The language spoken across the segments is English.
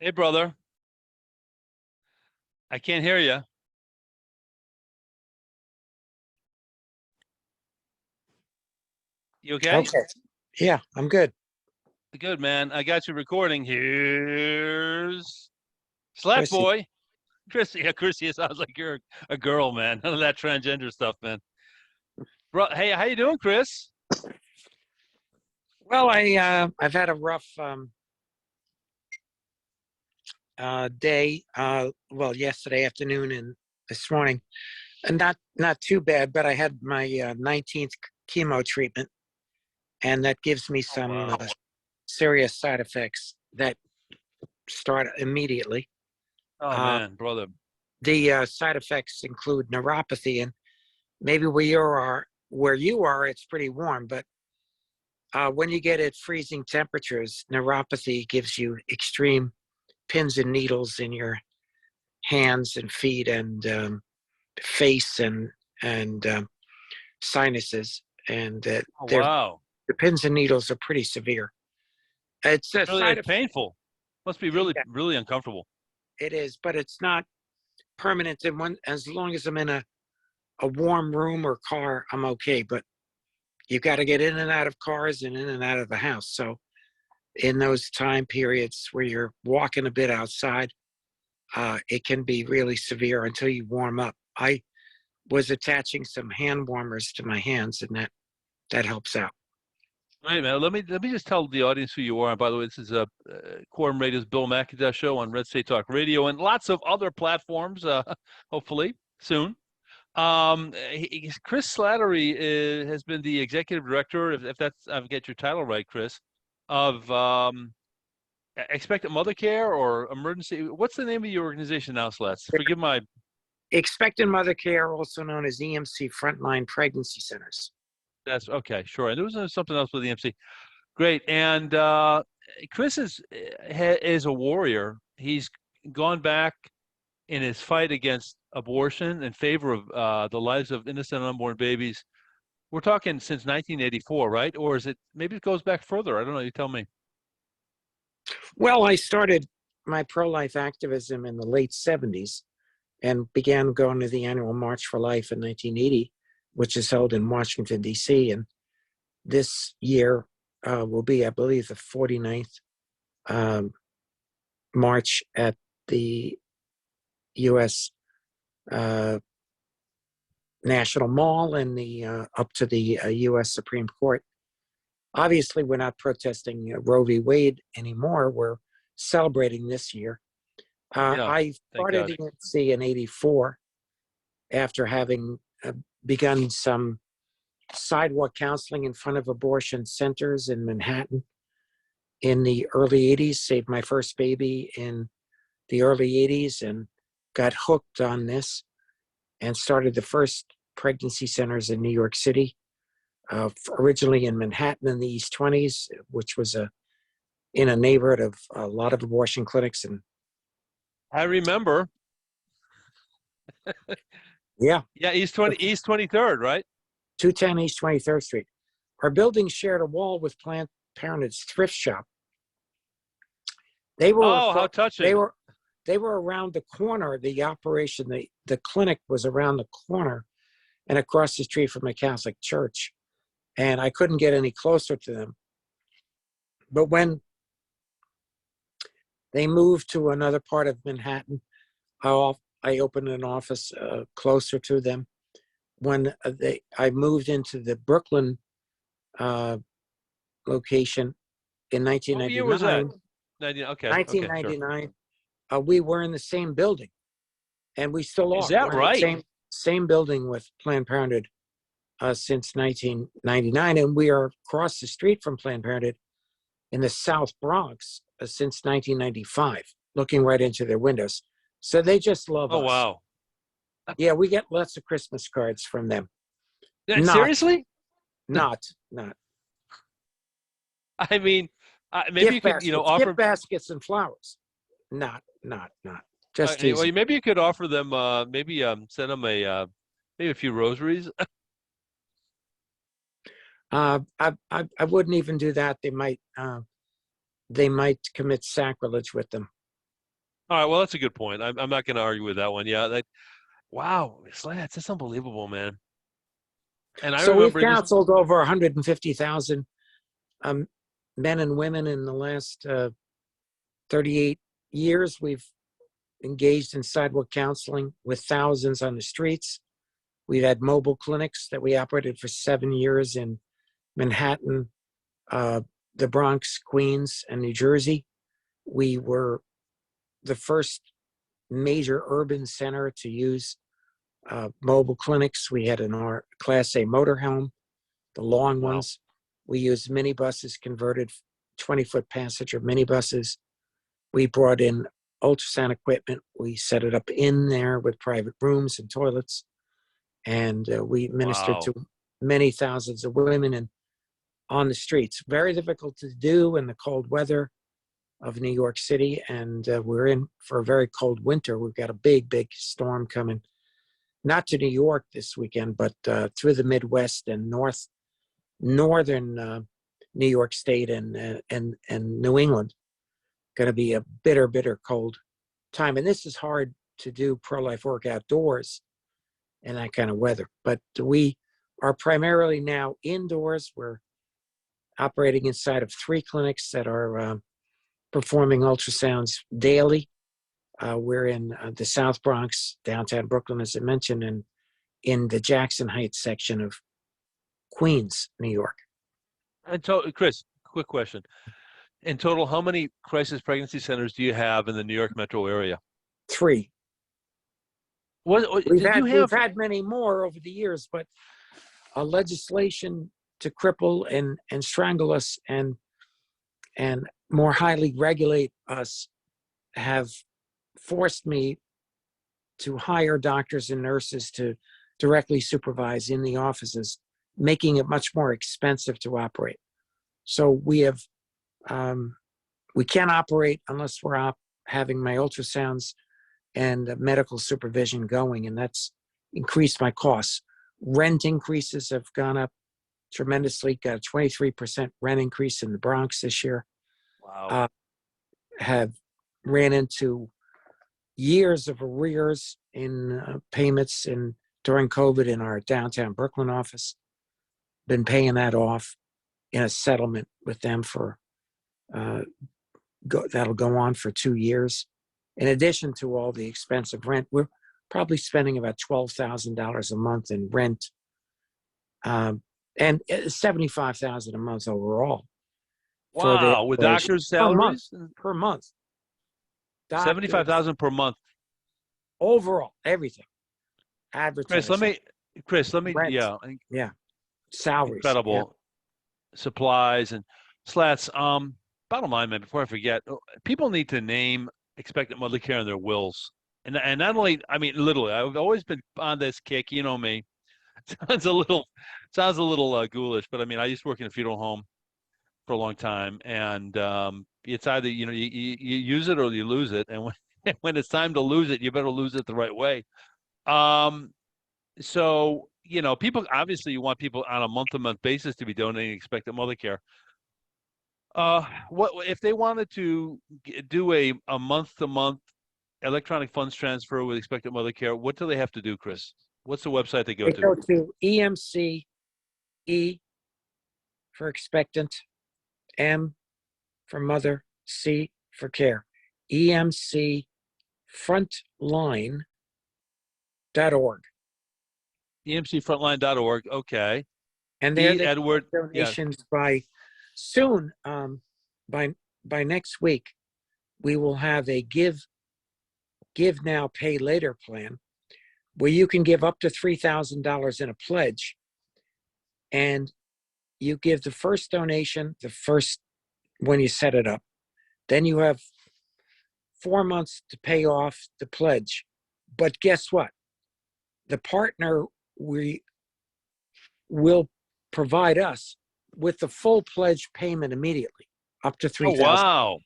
Hey, brother. I can't hear you. You okay? Okay. Yeah, I'm good. Good, man. I got you recording. Here's Slat Chrissy. Boy. Chrissy. Yeah, Chrissy, it sounds like you're a girl, man. None of that transgender stuff, man. Bro, hey, how you doing, Chris? Well, I've had a rough day. Well, yesterday afternoon and this morning, and not too bad. But I had my 19th chemo treatment, and that gives me Oh, some wow. serious side effects that start immediately. Oh, Uh, man, brother. the side effects include neuropathy, and maybe where you are, it's pretty warm, but when you get at freezing temperatures, neuropathy gives you extreme pins and needles in your hands and feet and face and sinuses, and Oh, they're wow. the pins and needles are pretty severe. It's a Really side effect. painful. Must be really, Yeah, really uncomfortable. it is, but it's not permanent. And one, as long as I'm in a warm room or car, I'm okay. But you got to get in and out of cars and in and out of the house. So in those time periods where you're walking a bit outside, it can be really severe until you warm up. I was attaching some hand warmers to my hands, and that helps out. Right, man. Let me just tell the audience who you are. And by the way, this is Quorum Radio's Bill McIntosh show on Red State Talk Radio and lots of other platforms. Hopefully soon. Chris Slattery has been the executive director, if that's I get your title right, Chris, of Expectant Mother Care or Emergency. What's the name of your organization now, Slats? Forgive my. Expectant Mother Care, also known as EMC Frontline Pregnancy Centers. That's okay, sure. And there was something else with the MC. Great. And Chris is a warrior. He's gone back in his fight against abortion in favor of the lives of innocent unborn babies. We're talking since 1984, right? Or is it maybe it goes back further? I don't know. You tell me. Well, I started my pro-life activism in the late 70s and began going to the annual March for Life in 1980, which is held in Washington, D.C. And this year will be, I believe, the 49th um, March at the U.S. Uh, National Mall and the up to the U.S. Supreme Court. Obviously, we're not protesting Roe v. Wade anymore. We're celebrating this year. Yeah, I thank started God. ENC in '84 after having begun some sidewalk counseling in front of abortion centers in Manhattan in the early '80s. Saved my first baby in the early '80s and got hooked on this and started the first pregnancy centers in New York City, originally in Manhattan in the East 20s, which was in a neighborhood of a lot of abortion clinics. And I remember. yeah, Yeah, East 23rd, right? 210 East 23rd Street. Our building shared a wall with Planned Parenthood's thrift shop. They were Oh, how they touching. were they were around the corner. The operation, the clinic was around the corner and across the street from a Catholic church. And I couldn't get any closer to them. But when they moved to another part of Manhattan, I opened an office closer to them. When I moved into the Brooklyn uh, location in What year was that? 1999, 90, okay, sure. 1999, we were in the same building, and we still Is are. that We're in the right? same building with Planned Parenthood since 1999, and we are across the street from Planned Parenthood in the South Bronx since 1995, looking right into their windows. So they just love Oh, us. wow. Yeah, we get lots of Christmas cards from them. Yeah, Not, seriously? not I mean, maybe you gift could, baskets, gift offer. baskets and flowers. Not. Just Well, teasing. maybe you could offer them. Maybe send them maybe a few rosaries. I wouldn't even do that. They might commit sacrilege with them. All right. Well, that's a good point. I'm not going to argue with that one. Yeah. Wow. Slats. That's unbelievable, man. And I So we've remember just, counseled over 150,000 um, men and women in the last 38 years. We've engaged in sidewalk counseling with thousands on the streets. We've had mobile clinics that we operated for 7 years in Manhattan, uh, the Bronx, Queens, and New Jersey. We were the first major urban center to use mobile clinics. We had in our Class A motorhome, the long wow. ones. We used minibuses, converted 20-foot passenger minibuses. We brought in ultrasound equipment. We set it up in there with private rooms and toilets. And we ministered Wow. to many thousands of women and on the streets. Very difficult to do in the cold weather of New York City. And we're in for a very cold winter. We've got a big, big storm coming, not to New York this weekend, but through the Midwest and northern New York State and New England. Going to be a bitter, bitter cold time. And this is hard to do pro-life work outdoors in that kind of weather. But we are primarily now indoors. We're operating inside of 3 clinics that are performing ultrasounds daily. We're in the South Bronx, downtown Brooklyn, as I mentioned, and in the Jackson Heights section of Queens, New York. And so, Chris, quick question. In total, how many crisis pregnancy centers do you have in the New York metro area? 3. Did you We've have? had many more over the years, but legislation to cripple and strangle us and more highly regulate us have forced me to hire doctors and nurses to directly supervise in the offices, making it much more expensive to operate. So we have we can't operate unless we're having my ultrasounds and medical supervision going, and that's increased my costs. Rent increases have gone up tremendously. Got a 23% rent increase in the Bronx this year. Wow. Have ran into years of arrears in payments during COVID in our downtown Brooklyn office. Been paying that off in a settlement with them for that'll go on for 2 years. In addition to all the expensive rent, we're probably spending about $12,000 a month in rent, and $75,000 a month overall for the Wow. With operation doctors' per month. salaries? Per month, Seventy-five doctors thousand per month. overall, everything, Chris, advertising, rent, yeah, yeah, salaries, yeah. incredible supplies and slats. Bottom line, man, before I forget, people need to name expectant mother care in their wills. And not only, I mean, literally, I've always been on this kick. You know me. Sounds a little, ghoulish, but I mean, I used to work in a funeral home for a long time, and it's either you use it or you lose it, and when when it's time to lose it, you better lose it the right way. Um, so people obviously you want people on a month-to-month basis to be donating expectant mother care. What if they wanted to do a month-to-month electronic funds transfer with expectant mother care? What do they have to do, Chris? What's the website they go They to? go to EMC, E for expectant, M for mother, C for care. EMC frontline.org. emcfrontline.org. Okay. And there E. they Edward. take Yeah. donations by soon. By next week, we will have a give now, pay later plan where you can give up to $3,000 in a pledge, and you give the first donation the first when you set it up. Then you have 4 months to pay off the pledge. But guess what? The partner we will provide us with the full pledge payment immediately, up to Oh, 3,000. wow.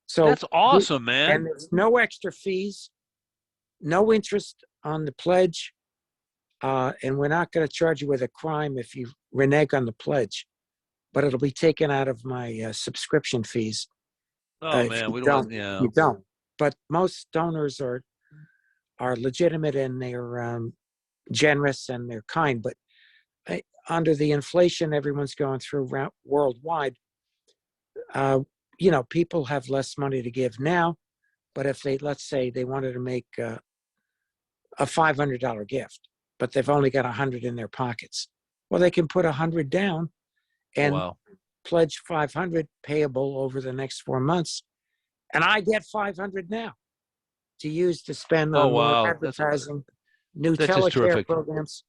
So That's awesome, man. and there's no extra fees, no interest on the pledge, and we're not going to charge you with a crime if you renege on the pledge, but it'll be taken out of my subscription fees Oh if man, you we don't want, don't. yeah. You don't. but most donors are legitimate and they're generous and they're kind. But under the inflation everyone's going through worldwide, people have less money to give now. But if let's say they wanted to make a $500 gift, but they've only got 100 in their pockets, well, they can put 100 down Oh, and wow. pledge 500 payable over the next 4 months. And I get 500 now to use to spend Oh, on more wow. advertising, new That's just telecare terrific. programs.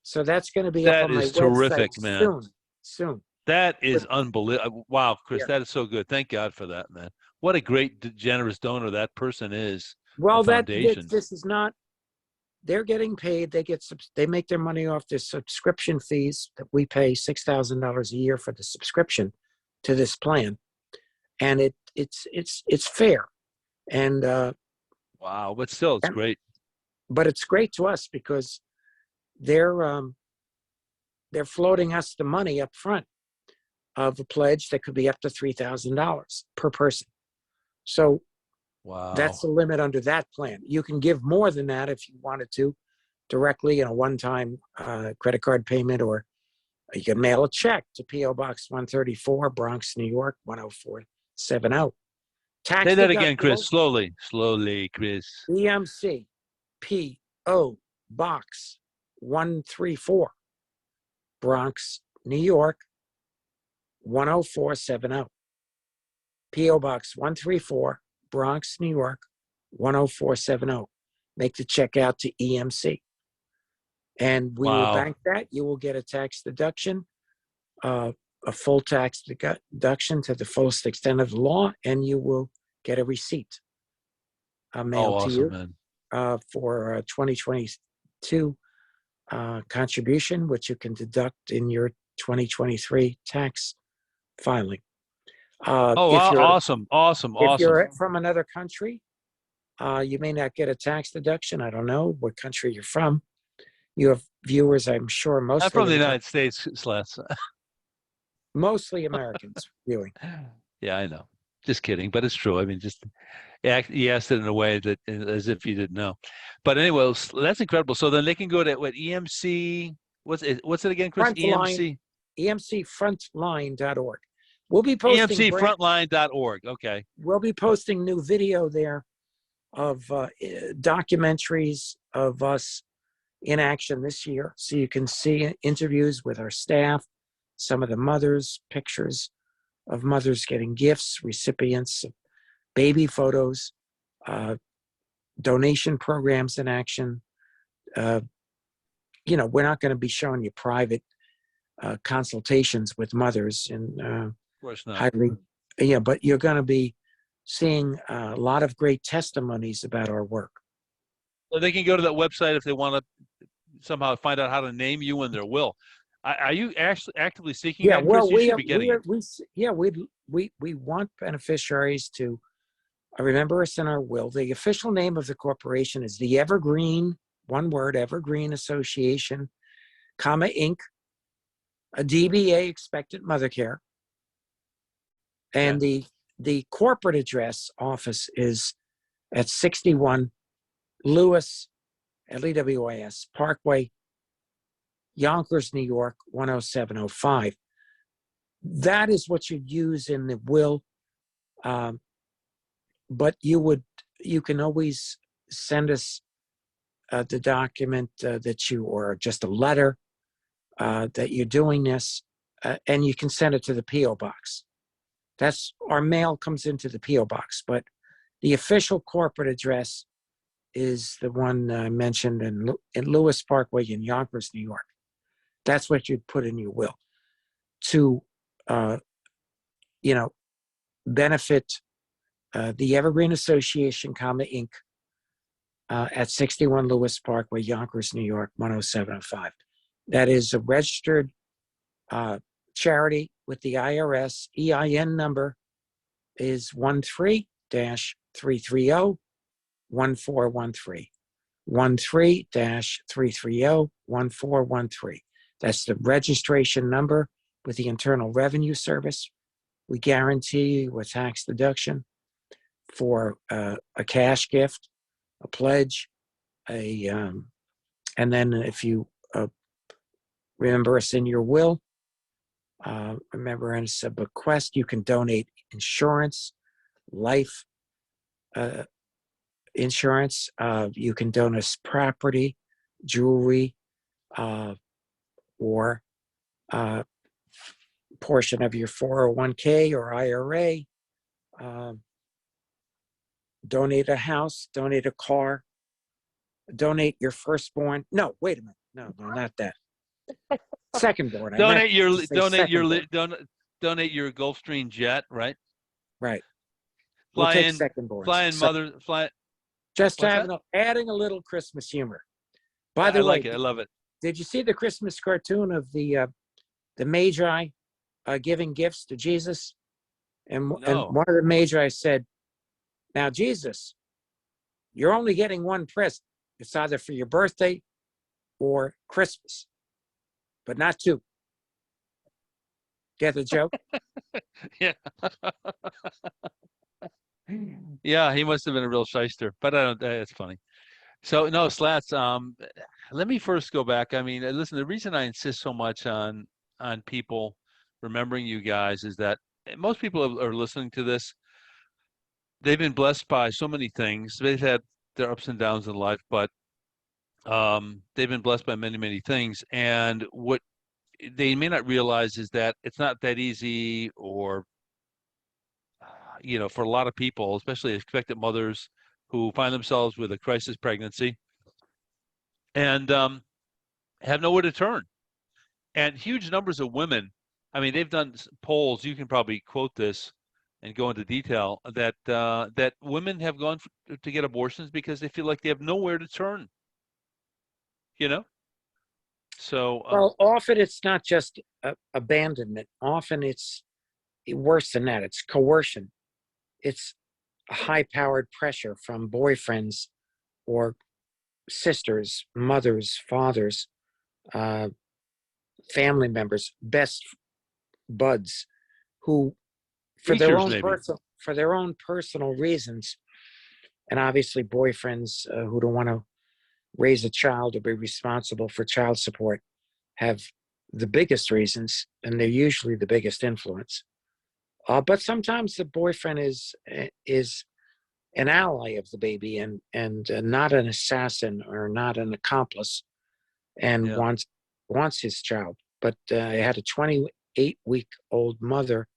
So that's going to be up That on my is website terrific, man. soon. That is But unbelievable. Wow, Chris, yeah, that is so good. Thank God for that, man. What a great, generous donor that person is, or well, foundation. this is not. They're getting paid. They make their money off their subscription fees that we pay $6,000 a year for the subscription to this plan, and it's fair, and Wow, but still, it's great. but it's great to us because they're floating us the money up front of a pledge that could be up to $3,000 per person. So that's Wow. the limit under that plan. You can give more than that if you wanted to directly in a one-time credit card payment, or you can mail a check to P.O. Box 134, Bronx, New York, 10470. Say Tax that again, Chris. deductible, Slowly. Slowly, Chris. EMC, P.O. Box 134, Bronx, New York, 10470. P.O. Box 134, Bronx, New York, 10470. Make the check out to EMC. And we will Wow. bank that. You will get a tax deduction, a full tax deduction to the fullest extent of the law, and you will get a receipt Oh, mailed to awesome, you man. for 2022 contribution, which you can deduct in your 2023 tax filing. Oh, If wow. you're Awesome. Awesome. if Awesome. you're from another country, you may not get a tax deduction. I don't know what country you're from. You have viewers, I'm sure, I'm from mostly the United States, Slats. mostly Americans viewing. Yeah, I know. Just kidding, but it's true. I mean, just you asked it in a way that as if you didn't know. But anyway, that's incredible. So then they can go to what EMC. What's it again, Chris? Frontline, EMC. emcfrontline.org. We'll be posting EMCfrontline.org. Okay. new video there of documentaries of us in action this year, so you can see interviews with our staff, some of the mothers, pictures of mothers getting gifts, recipients of baby photos, donation programs in action. We're not going to be showing you private consultations with mothers and Of course not. highly, but you're going to be seeing a lot of great testimonies about our work. So they can go to that website if they want to somehow find out how to name you in their will. Are you actually actively seeking Yeah, that, Chris? well, You should be getting it. we want beneficiaries to remember us in our will. The official name of the corporation is the Evergreen, one word, Evergreen Association, Inc., a DBA, Expectant Mother Care, and Okay. the corporate address office is at 61 Lewis, Lewis Parkway, Yonkers, New York, 10705. That is what you'd use in the will, but you can always send us the document or just a letter that you're doing this, and you can send it to the P.O. Box. That's our mail comes into the P.O. Box, but the official corporate address is the one I mentioned in Lewis Parkway in Yonkers, New York. That's what you'd put in your will to, benefit the Evergreen Association, Inc. At 61 Lewis Parkway, Yonkers, New York, 10705. That is a registered charity with the IRS. EIN number is 13-330-1413. 13-330-1413. That's the registration number with the Internal Revenue Service. We guarantee you a tax deduction for a cash gift, a pledge, and then if you remember us in your will, remember us a bequest, you can donate insurance, life insurance. You can donate property, jewelry, or portion of your 401k or IRA. Donate a house, donate a car, donate your firstborn. No, wait a minute. No, not that. Secondborn. I meant to say secondborn. Donate your Gulfstream jet, right? Right. We'll take secondborns. Just adding a little Christmas humor. By the way, like it. I love it. Did you see the Christmas cartoon of the Magi giving gifts to Jesus? And one of the Magi said, "Now, Jesus, you're only getting one present. It's either for your birthday or Christmas, but not two." Get the joke? Yeah. Yeah, he must have been a real shyster, but I don't. It's funny. So no, Slats. Let me first go back. I mean, listen. The reason I insist so much on people remembering you guys is that most people are listening to this. They've been blessed by so many things. They've had their ups and downs in life, but they've been blessed by many, many things. And what they may not realize is that it's not that easy, or for a lot of people, especially expectant mothers who find themselves with a crisis pregnancy and have nowhere to turn. And huge numbers of women, I mean, they've done polls, you can probably quote this and go into detail, that that women have gone to get abortions because they feel like they have nowhere to turn. So well, often it's not just abandonment. Often it's worse than that. It's coercion. It's high-powered pressure from boyfriends or sisters, mothers, fathers, family members, best buds, who for their own personal reasons, and obviously boyfriends who don't want to raise a child or be responsible for child support have the biggest reasons, and they're usually the biggest influence. But sometimes the boyfriend is an ally of the baby and not an assassin or not an accomplice, and wants his child. But I had a 28-week-old mother,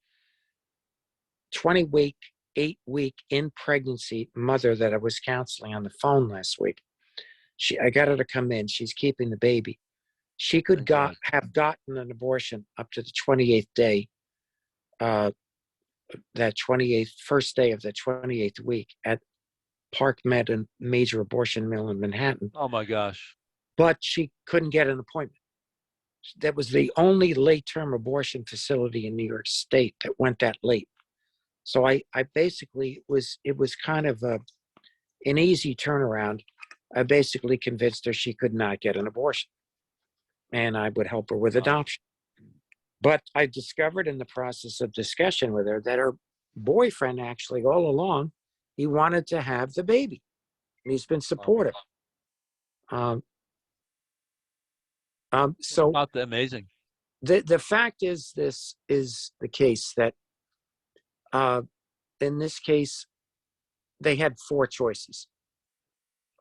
28-week in pregnancy mother that I was counseling on the phone last week. I got her to come in. She's keeping the baby. She could have gotten an abortion up to the 28th day, that 28th, first day of the 28th week at Park Med, a major abortion mill in Manhattan. Oh my gosh. But she couldn't get an appointment. That was the only late-term abortion facility in New York State that went that late. So I basically, it was kind of an easy turnaround. I basically convinced her she could not get an abortion, and I would help her with adoption. But I discovered in the process of discussion with her that her boyfriend actually all along, he wanted to have the baby, and he's been supportive. So not amazing. The fact is, this is the case that in this case, they had four choices: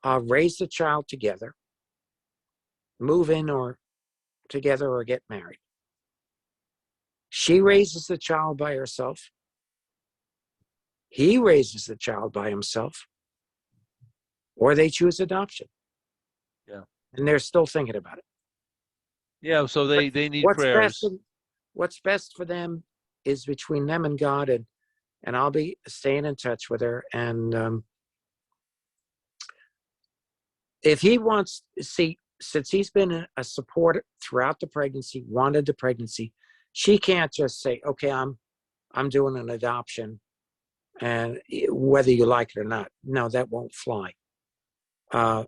raise the child together, move in or together, or get married. She raises the child by herself. He raises the child by himself, or they choose adoption. Yeah. And they're still thinking about it. Yeah, so they need prayers. What's best for them is between them and God, and I'll be staying in touch with her. And if he wants, since he's been a supporter throughout the pregnancy, wanted the pregnancy, she can't just say, "Okay, I'm doing an adoption, and whether you like it or not." No, that won't fly. An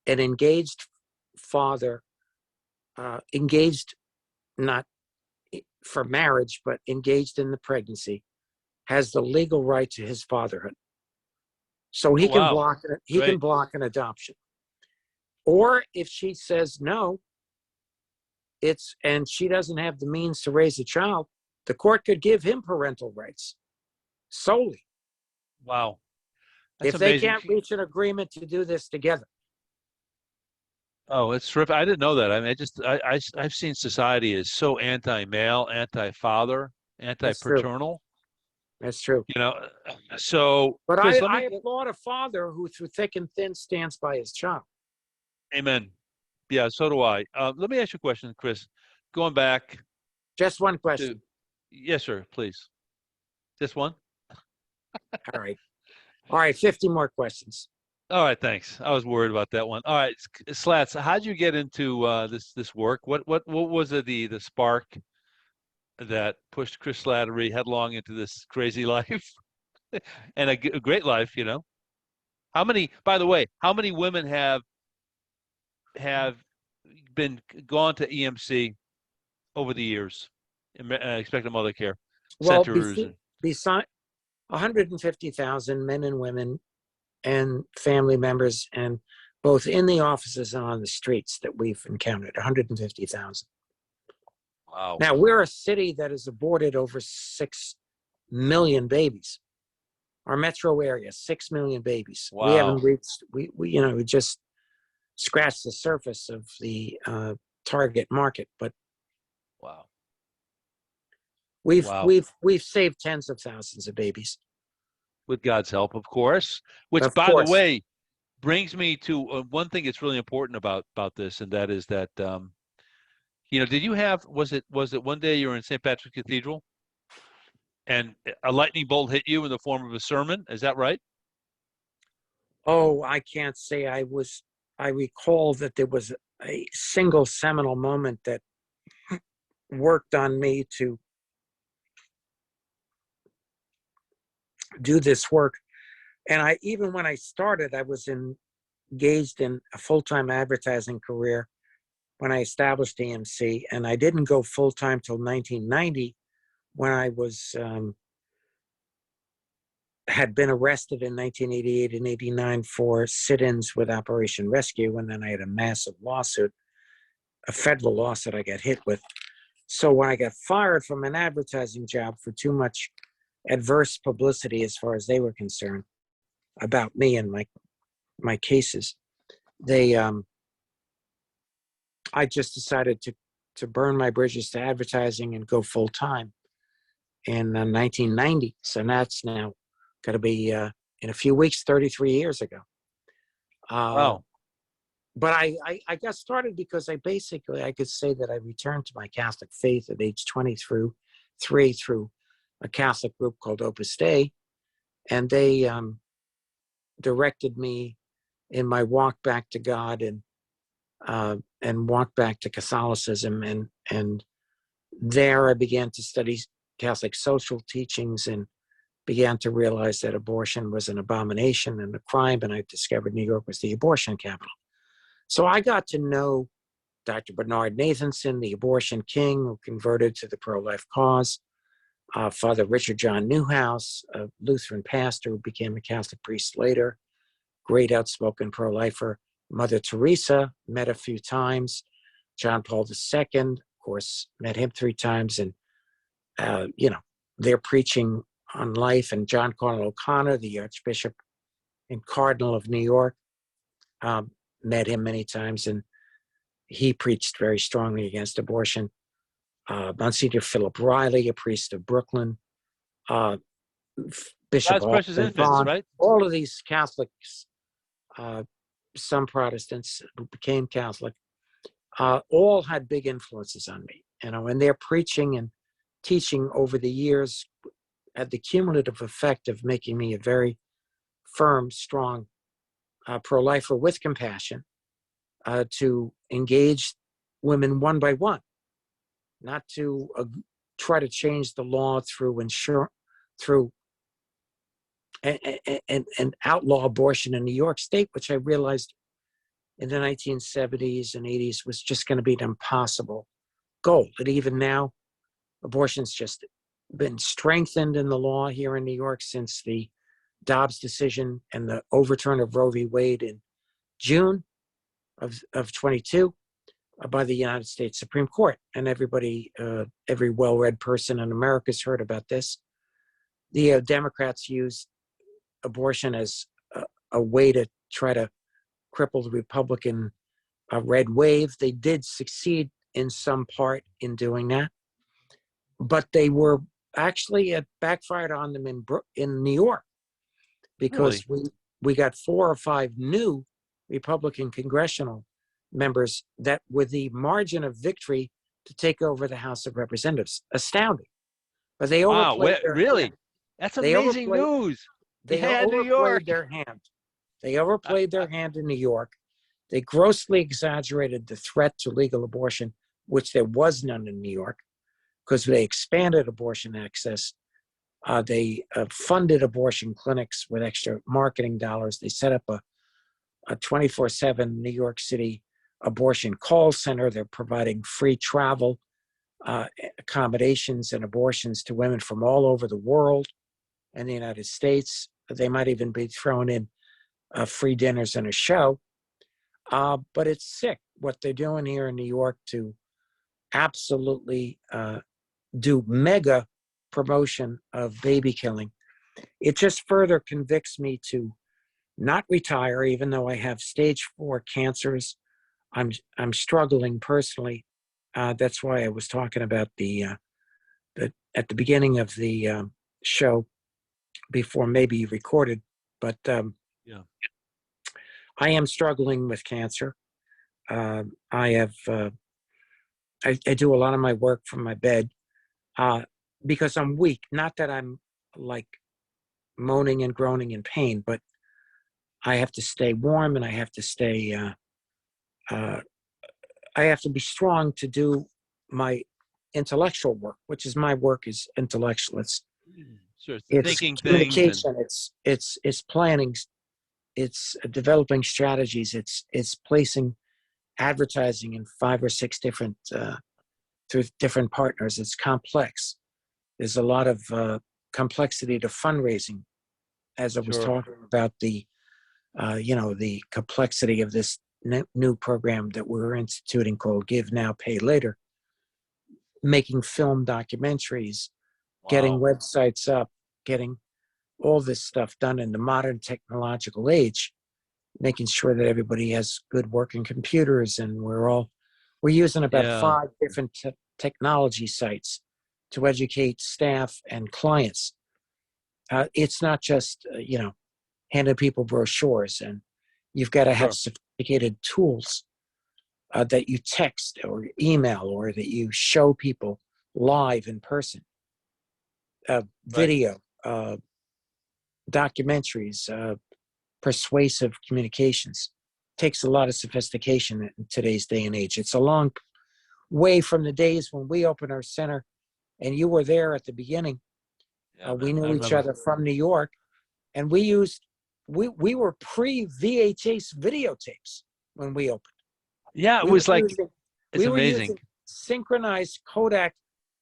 engaged father, engaged not for marriage, but engaged in the pregnancy, has the legal right to his fatherhood. So Oh, wow. he can Great. block an adoption. Or if she says no, and she doesn't have the means to raise a child, the court could give him parental rights solely Wow. That's if they amazing. can't reach an agreement to do this together. Oh, it's terrific. I didn't know that. I mean, I've seen society as so anti-male, anti-father, That's true. anti-paternal, That's true. you know. So, But Chris, I applaud a father who, through thick and thin, stands by his child. amen. Yeah, so do I. Let me ask you a question, Chris. Going back Just one to, question. yes, sir, please. Just one? All right. All right. 50 more questions. All right, thanks. I was worried about that one. All right, Slats, how'd you get into this work? What was it, the spark that pushed Chris Slattery headlong into this crazy life and a great life, you know? How many, by the way, how many women have been gone to EMC over the years, expecting mother care Well, centers? beside 150,000 men and women and family members, and both in the offices and on the streets that we've encountered, 150,000. Wow, Now, we're a city that has aborted over 6 million babies. Our metro area, 6 million babies. We haven't wow, reached, we just scratched the surface of the target market, but wow, we've wow. we've we've saved tens of thousands of babies. With God's help, of course. Which, Of by the course. way, brings me to one thing that's really important about this, and that is that did you have was it one day you were in St. Patrick's Cathedral and a lightning bolt hit you in the form of a sermon? Is that right? Oh, I can't say I was. I recall that there was a single seminal moment that worked on me to do this work. And even when I started, I was engaged in a full-time advertising career when I established EMC, and I didn't go full-time till 1990 when I was had been arrested in 1988 and 89 for sit-ins with Operation Rescue, and then I had a massive lawsuit, a federal lawsuit I got hit with. So when I got fired from an advertising job for too much adverse publicity as far as they were concerned about me and my cases, they I just decided to burn my bridges to advertising and go full time in 1990. So that's now going to be in a few weeks 33 years ago. Wow. But I got started because I could say that I returned to my Catholic faith at age 20 through a Catholic group called Opus Dei, and they directed me in my walk back to God and walk back to Catholicism, and there I began to study Catholic social teachings and began to realize that abortion was an abomination and a crime, and I discovered New York was the abortion capital. So I got to know Dr. Bernard Nathanson, the abortion king who converted to the pro-life cause, Father Richard John Newhouse, a Lutheran pastor who became a Catholic priest later, great outspoken pro-lifer. Mother Teresa, met a few times. John Paul II, of course, met him 3 times. And, they're preaching on life. And John Cardinal O'Connor, the Archbishop and Cardinal of New York, met him many times. And he preached very strongly against abortion. Monsignor Philip Riley, a priest of Brooklyn, Bishop God's precious Alden infants, Vaughn, right? all of these Catholics, some Protestants who became Catholic, all had big influences on me. And their preaching and teaching over the years had the cumulative effect of making me a very firm, strong pro-lifer with compassion to engage women one by one, not to try to change the law through and outlaw abortion in New York State, which I realized in the 1970s and 80s was just going to be an impossible goal. And even now, abortion's just been strengthened in the law here in New York since the Dobbs decision and the overturn of Roe v. Wade in June of 22 by the United States Supreme Court. And everybody, every well-read person in America has heard about this. The Democrats used abortion as a way to try to cripple the Republican red wave. They did succeed in some part in doing that, but they were actually, it backfired on them in New York, because Really? we got 4 or 5 new Republican congressional members that were the margin of victory to take over the House of Representatives. Astounding. But they Wow. overplayed their Really? hand. That's They amazing overplayed, news. they Yeah, New York. overplayed their hand. They overplayed their hand in New York. They grossly exaggerated the threat to legal abortion, which there was none in New York, because they expanded abortion access. They funded abortion clinics with extra marketing dollars. They set up a 24/7 New York City abortion call center. They're providing free travel, accommodations, and abortions to women from all over the world and the United States. They might even be throwing in free dinners and a show. But it's sick what they're doing here in New York to absolutely do mega promotion of baby killing. It just further convicts me to not retire, even though I have stage 4 cancers. I'm struggling personally. That's why I was talking about the at the beginning of the show before maybe you recorded. But Yeah. I am struggling with cancer. I have I do a lot of my work from my bed because I'm weak. Not that I'm like moaning and groaning in pain, but I have to stay warm and I have to stay. I have to be strong to do my intellectual work, which is my work is intellectual. Sure. It's It's thinking things and communication. It's planning. It's developing strategies. It's placing advertising in 5 or 6 different through different partners. It's complex. There's a lot of complexity to fundraising, as I was sure. talking about the the complexity of this new program that we're instituting called Give Now, Pay Later, making film documentaries, getting Wow. websites up, getting all this stuff done in the modern technological age, making sure that everybody has good working computers, and we're using about Yeah. 5 different technology sites to educate staff and clients. It's not just handing people brochures, and you've got to have Sure. sophisticated tools that you text or email or that you show people live in person, Right. video, documentaries, persuasive communications. Takes a lot of sophistication in today's day and age. It's a long way from the days when we opened our center, and you were there at the beginning. Yeah, We man. I knew each remember. other from New York, and we were pre-VHS videotapes when we opened. Yeah, it We were was like using it's we were amazing. using synchronized Kodak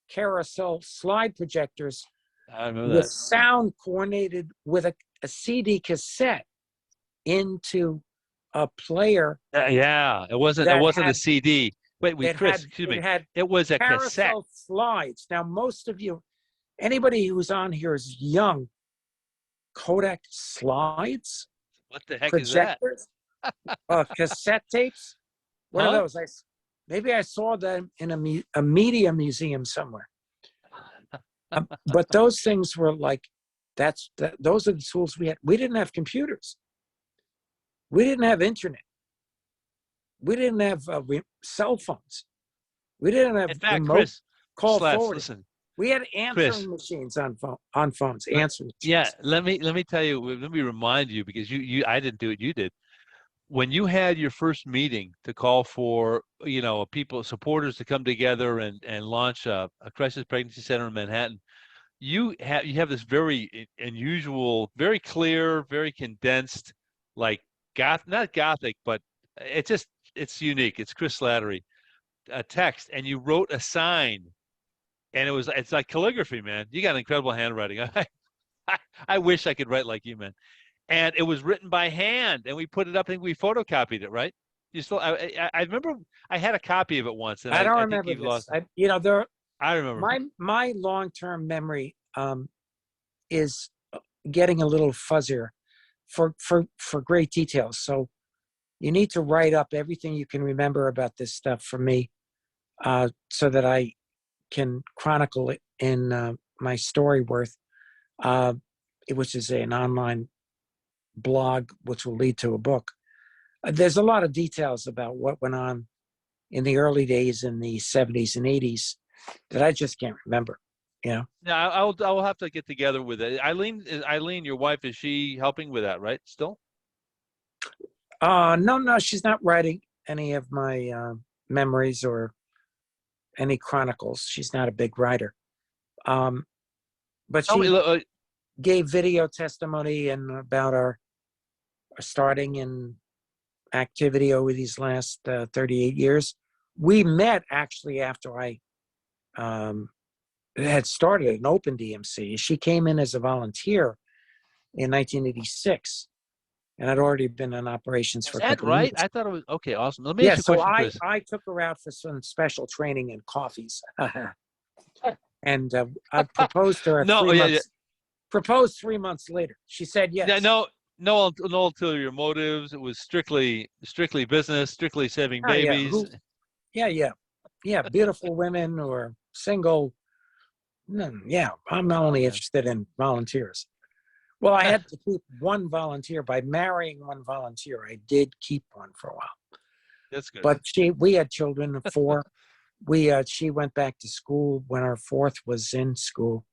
carousel slide projectors I remember with that. sound coordinated with a CD cassette into a player Yeah, it that wasn't a had CD. Wait, it Chris, had excuse it me. had It was a cassette. carousel slides. Now, most of you, anybody who's on here is young. Kodak slides, What the heck is that? projectors, cassette tapes. What are Huh? those? Maybe I saw them in a media museum somewhere. But those things were like, those are the tools we had. We didn't have computers. We didn't have internet. We didn't have cell phones. We didn't have In fact, remote Chris, call Slats, forwarding. listen, We had Chris. answering machines on phones, le- answering Yeah, machines. let me tell you. Let me remind you because you I didn't do it. You did. When you had your first meeting to call for people supporters to come together and launch a crisis pregnancy center in Manhattan, you have this very unusual, very clear, very condensed, like not gothic, but it's just it's unique. It's Chris Slattery, a text, and you wrote a sign, and it's like calligraphy, man. You got incredible handwriting. I I wish I could write like you, man. And it was written by hand, and we put it up. I think we photocopied it, right? You still? I remember I had a copy of it once, and I don't I think remember you've this. lost it. There I remember. my long-term memory is getting a little fuzzier for great details. So you need to write up everything you can remember about this stuff for me, so that I can chronicle it in my Storyworth, uh, which is an online blog, which will lead to a book. There's a lot of details about what went on in the early days in the 70s and 80s that I just can't remember. You know? Yeah, I will have to get together with it. Eileen, your wife, is she helping with that, right? Still? No, she's not writing any of my memories or any chronicles. She's not a big writer. Um, but Tell me, she gave video testimony and about our starting in activity over these last 38 years. We met actually after I um, had started an open DMC. She came in as a volunteer in 1986 and had already been in operations is for a that couple of right? years. I thought it was okay. Awesome. Let me Yeah, ask you a so question, I, Chris. I took her out for some special training in coffees. And I proposed to her No, yeah, yeah. proposed 3 months later. She said Yeah, yes. no ulterior motives. It was strictly business, strictly saving Oh, yeah. babies. Yeah. Beautiful women or single. Yeah, I'm Oh only man, interested in volunteers. Well, I had to keep one volunteer by marrying one volunteer. I did keep one for a while, that's good. but we had children of four. She went back to school when our fourth was in school.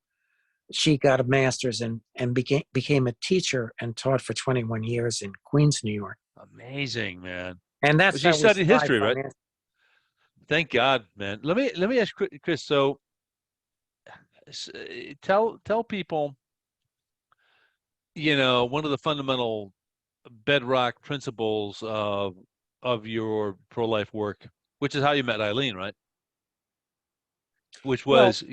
She got a master's and became a teacher and taught for 21 years in Queens, New York. Amazing, man. And Well, that's she how we studied survived history, right? financially. Thank God, man. Let me ask Chris. So, tell people, one of the fundamental bedrock principles of your pro-life work, which is how you met Eileen, right? Which Well, was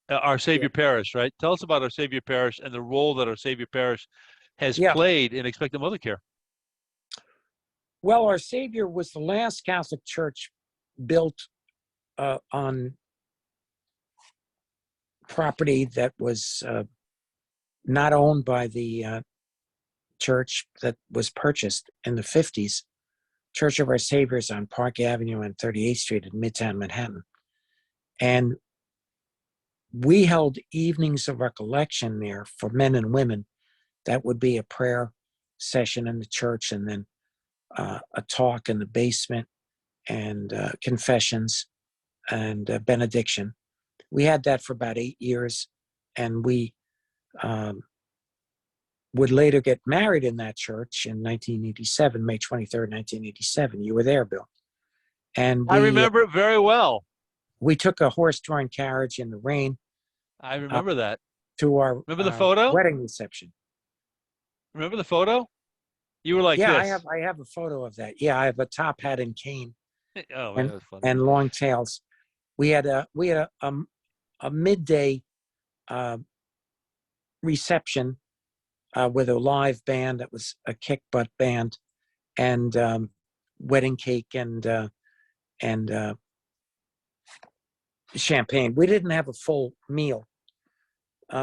our yeah, Savior Parish, right? Tell us about our Savior Parish and the role that our Savior Parish has yeah. played in expectant mother care. Well, our Savior was the last Catholic church built on property that was not owned by the church, that was purchased in the 50s. Church of Our Saviors on Park Avenue and 38th Street in Midtown Manhattan. And we held evenings of recollection there for men and women. That would be a prayer session in the church, and then a talk in the basement, and confessions and benediction. We had that for about 8 years, and we um, would later get married in that church in 1987, May 23rd, 1987. You were there, Bill. And I remember it very well. we took a horse-drawn carriage in the rain I uh, remember that. to our Remember the photo? wedding reception. Remember the photo? You were like Yeah, this. I have a photo of that. Yeah, I have a top hat and cane Oh man, and that was funny. and long tails. We had a midday uh, reception with a live band that was a kick butt band, and wedding cake and champagne. We didn't have a full meal.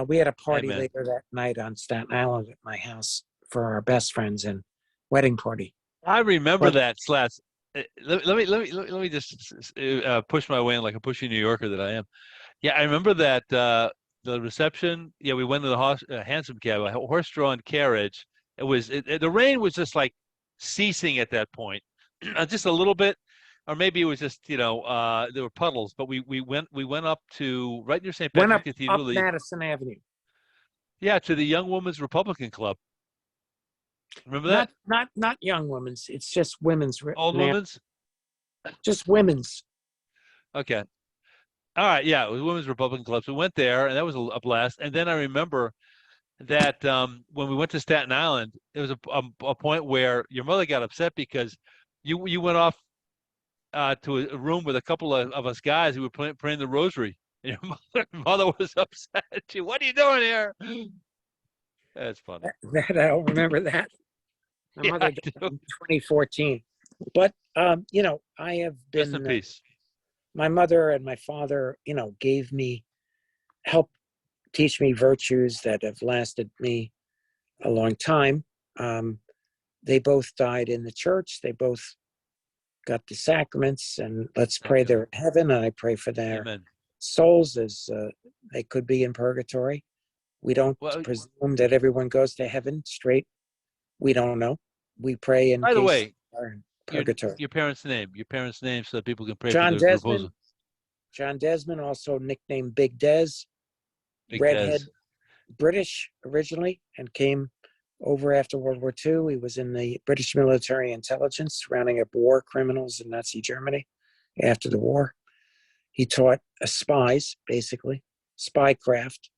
We had a Hey party man, later that night on Staten Island at my house for our best friends and wedding party. I remember But that, Slats. Let me just push my way in like a pushy New Yorker that I am. Yeah, I remember that the reception. Yeah, we went in the hansom cab, a horse-drawn carriage. The rain was just like ceasing at that point, just a little bit, or maybe it was just there were puddles. But we went up to right near St. went Patrick's up Cathedral. Madison Avenue. Yeah, to the Young Women's Republican Club. Remember that? Not young women's. It's just women's Old now. Women's. Just women's. Okay. All right. Yeah, it was Women's Republican Club. So we went there, and that was a blast. And then I remember that when we went to Staten Island, there was a point where your mother got upset because you went off to a room with a couple of us guys who were praying the rosary. And your mother was upset. What are you doing here? That's funny. That I don't remember that. My Yeah, I mother died do. in 2014. But I have Rest in been peace. my mother and my father, gave me help teach me virtues that have lasted me a long time. Um, they both died in the church. They both got the sacraments, and let's Thank pray God. they're in heaven. And I pray for their Amen. souls as they could be in purgatory. We don't Well, presume that everyone goes to heaven straight. We don't know. We pray in by the case way, they are in your purgatory. your parents' name, so that people can pray for John their Desmond, proposal. John Desmond, also nicknamed Big Des, Big redhead, Des. British originally, and came over after World War II. He was in the British military intelligence, rounding up war criminals in Nazi Germany after the war. He taught spies, basically, spycraft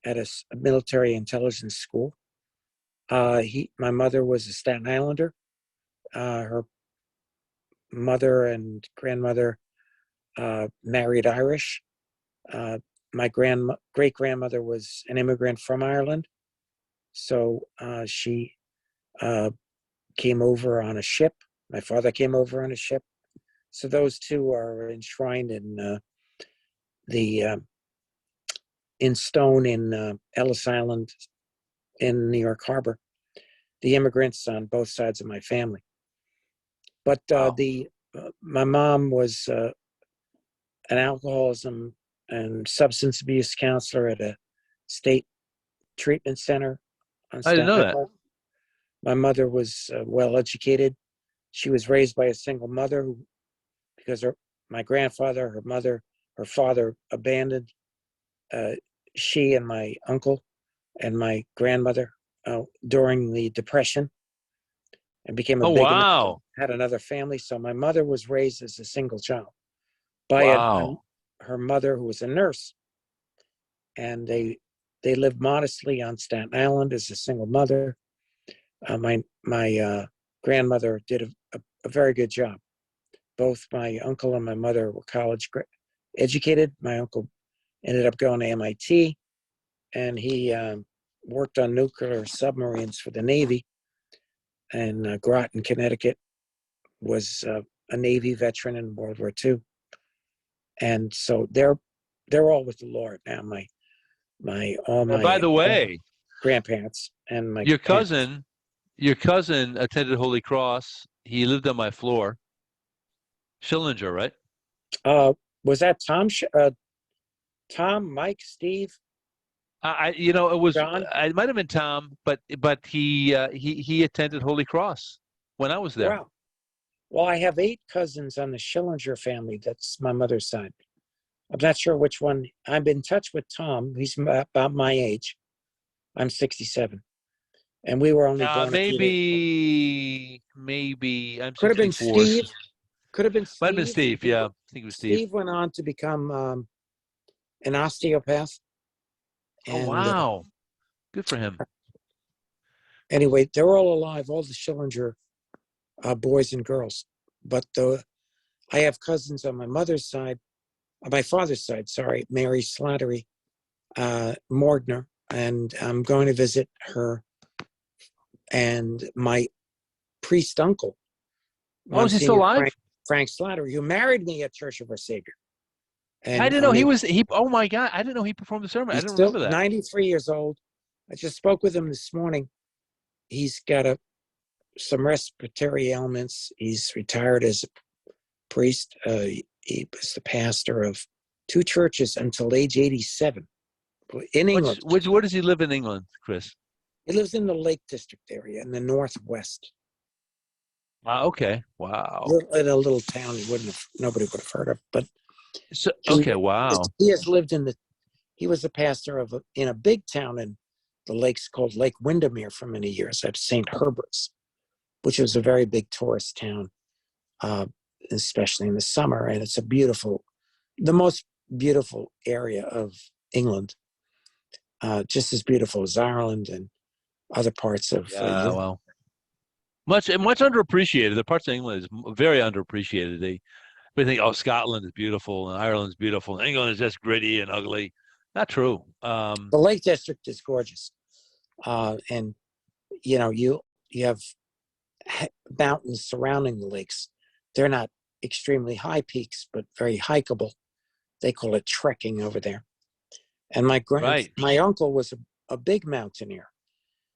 at a military intelligence school. My mother was a Staten Islander. Her mother and grandmother married Irish. My great grandmother was an immigrant from Ireland, so she uh, came over on a ship. My father came over on a ship. So those two are enshrined the in stone in Ellis Island in New York Harbor. The immigrants on both sides of my family. But Wow. the my mom was an alcoholism and substance abuse counselor at a state treatment center on I didn't know Staten that. Island. My mother was well educated. She was raised by a single mother because my grandfather, her mother, her father abandoned uh, she and my uncle and my grandmother during the Depression and became a Oh, bigamist and wow. had another family. So my mother was raised as a single child by Wow. her mother, who was a nurse, and they lived modestly on Staten Island as a single mother. My grandmother did a very good job. Both my uncle and my mother were college educated. My uncle ended up going to MIT, and he worked on nuclear submarines for the Navy. And Groton, Connecticut, was a Navy veteran in World War II, and so they're all with the Lord now. By the All my way, grandparents and my your parents. cousin, your cousin attended Holy Cross. He lived on my floor. Schillinger, right? Was that Tom? Tom, Mike, Steve, It was, John? it might have been Tom, but he attended Holy Cross when I was there. Wow. Well, I have 8 cousins on the Schillinger family. That's my mother's side. I'm not sure which one. I'm in touch with Tom. He's about my age. I'm 67, and we were only born a few days apart. Maybe I'm Could have been 64. Steve. Could have been Might have been Steve. Steve. Yeah, I think it was Steve. Steve went on to become an osteopath. Oh, And wow. Good for him. anyway, they're all alive, all the Schillinger boys and girls. But I have cousins on my mother's side, on my father's side, sorry, Mary Slattery, Morgner, and I'm going to visit her and my priest uncle, Oh, is he still Monsignor alive? Frank Slattery, who married me at Church of Our Savior. I And didn't know he was he. Oh my God, I didn't know he performed the sermon. I he's didn't still remember that. 93 years old. I just spoke with him this morning. He's got some respiratory ailments. He's retired as a priest. He was the pastor of 2 churches until age 87 in England. Where does he live in England, Chris? He lives in the Lake District area in the Northwest. Okay. Wow. In a little town nobody would have heard of. But So, he, okay. Wow. he has lived he was a pastor in a big town in the lakes called Lake Windermere for many years at St. Herbert's, which was a very big tourist town, especially in the summer. And it's the most beautiful area of England, just as beautiful as Ireland and other parts of Yeah. Europe. Well, much underappreciated. The parts of England is very underappreciated. They think, oh, Scotland is beautiful and Ireland's beautiful, and England is just gritty and ugly. Not true. The Lake District is gorgeous. And you have mountains surrounding the lakes. They're not extremely high peaks, but very hikeable. They call it trekking over there. And Right. my uncle was a big mountaineer.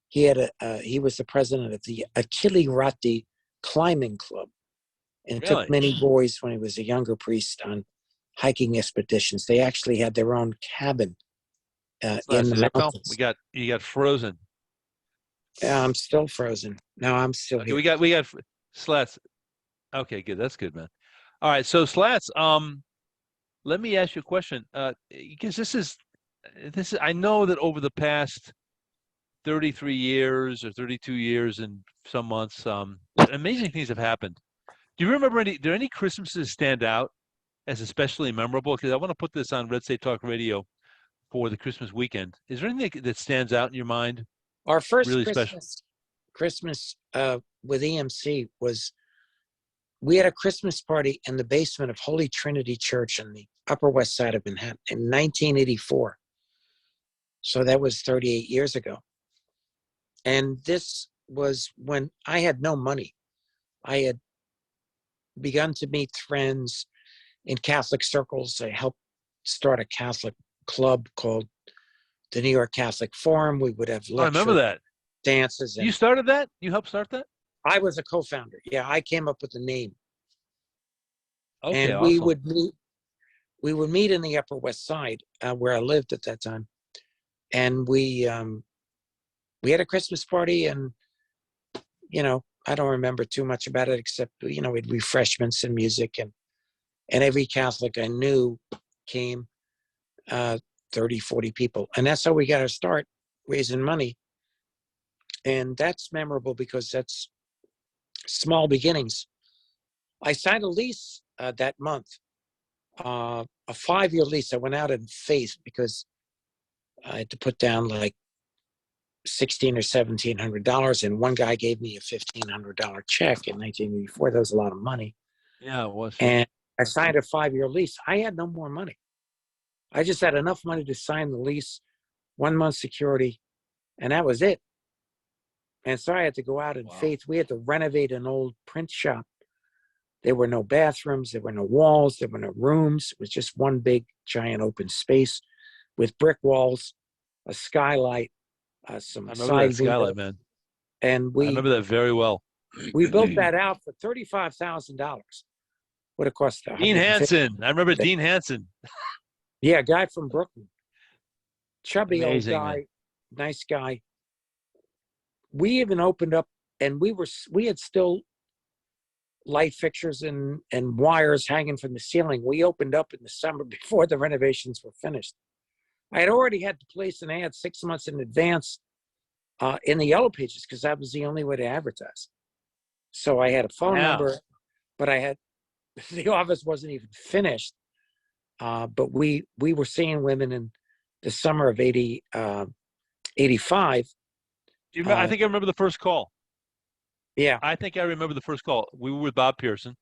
He was the president of the Achille Climbing Club, and took Really? many boys when he was a younger priest on hiking expeditions. They actually had their own cabin in Slash, you the there, pal? mountains. You got frozen. I'm still frozen. No, I'm still Okay, here. we got Slats. Okay, good. That's good, man. All right, so Slats, let me ask you a question. Because this is I know that over the past 33 years or 32 years and some months, amazing things have happened. Do you remember do any Christmases stand out as especially memorable? Because I want to put this on Red State Talk Radio for the Christmas weekend. Is there anything that stands out in your mind, Our first really special? Christmas with EMC was we had a Christmas party in the basement of Holy Trinity Church on the Upper West Side of Manhattan in 1984. So that was 38 years ago. And this was when I had no money. I had begun to meet friends in Catholic circles. I helped start a Catholic club called the New York Catholic Forum. We would have Oh, I remember lecture that. dances, You and started that? You helped start that? I was a co-founder. Yeah, I came up with the name. Okay, And awesome. we would meet in the Upper West Side where I lived at that time, and we had a Christmas party, and I don't remember too much about it except we had refreshments and music, and every Catholic I knew came, 30, 40 people, and that's how we got our start raising money. And that's memorable because that's small beginnings. I signed a lease that month, a 5-year lease. I went out in faith because I had to put down like $1,600 or $1,700, and one guy gave me a $1,500 check in 1984. That was a lot of money, Yeah, it was. and I signed a 5-year lease. I had no more money. I just had enough money to sign the lease, 1 month security, and that was it. And so I had to go out in Wow. faith. We had to renovate an old print shop. There were no bathrooms, there were no walls, there were no rooms. It was just one big, giant open space with brick walls, a skylight, I some remember that side windows, skylight, man. and I remember that very well. we built that out for $35,000. Would have cost Dean 150. Hanson. I remember Dean Hanson. Yeah, guy from Brooklyn, chubby old Amazing, man. guy, nice guy. We even opened up, and we had still light fixtures and wires hanging from the ceiling. We opened up in the summer before the renovations were finished. I had already had to place an ad 6 months in advance in the Yellow Pages because that was the only way to advertise. So I had a phone Yeah. number, but the office wasn't even finished. But we were seeing women in the summer of 85. Do you remember, I think I remember the first call. Yeah. I think I remember the first call. We were with Bob Pearson.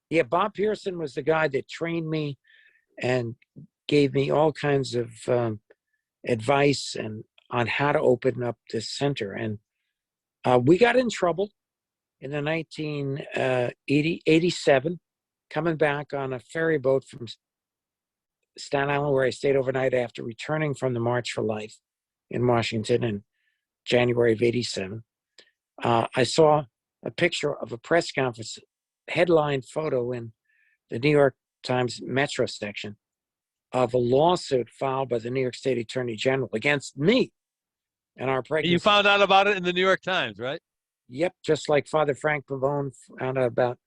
Yeah. Bob Pearson was the guy that trained me and gave me all kinds of advice and on how to open up this center. And we got in trouble in the 1987, coming back on a ferry boat from Staten Island, where I stayed overnight after returning from the March for Life in Washington in January of 87. I saw a picture of a press conference headline photo in the New York Times Metro section of a lawsuit filed by the New York State Attorney General against me and our You pregnancy. found out about it in the New York Times, right? Yep, just like Father Frank Pavone found out about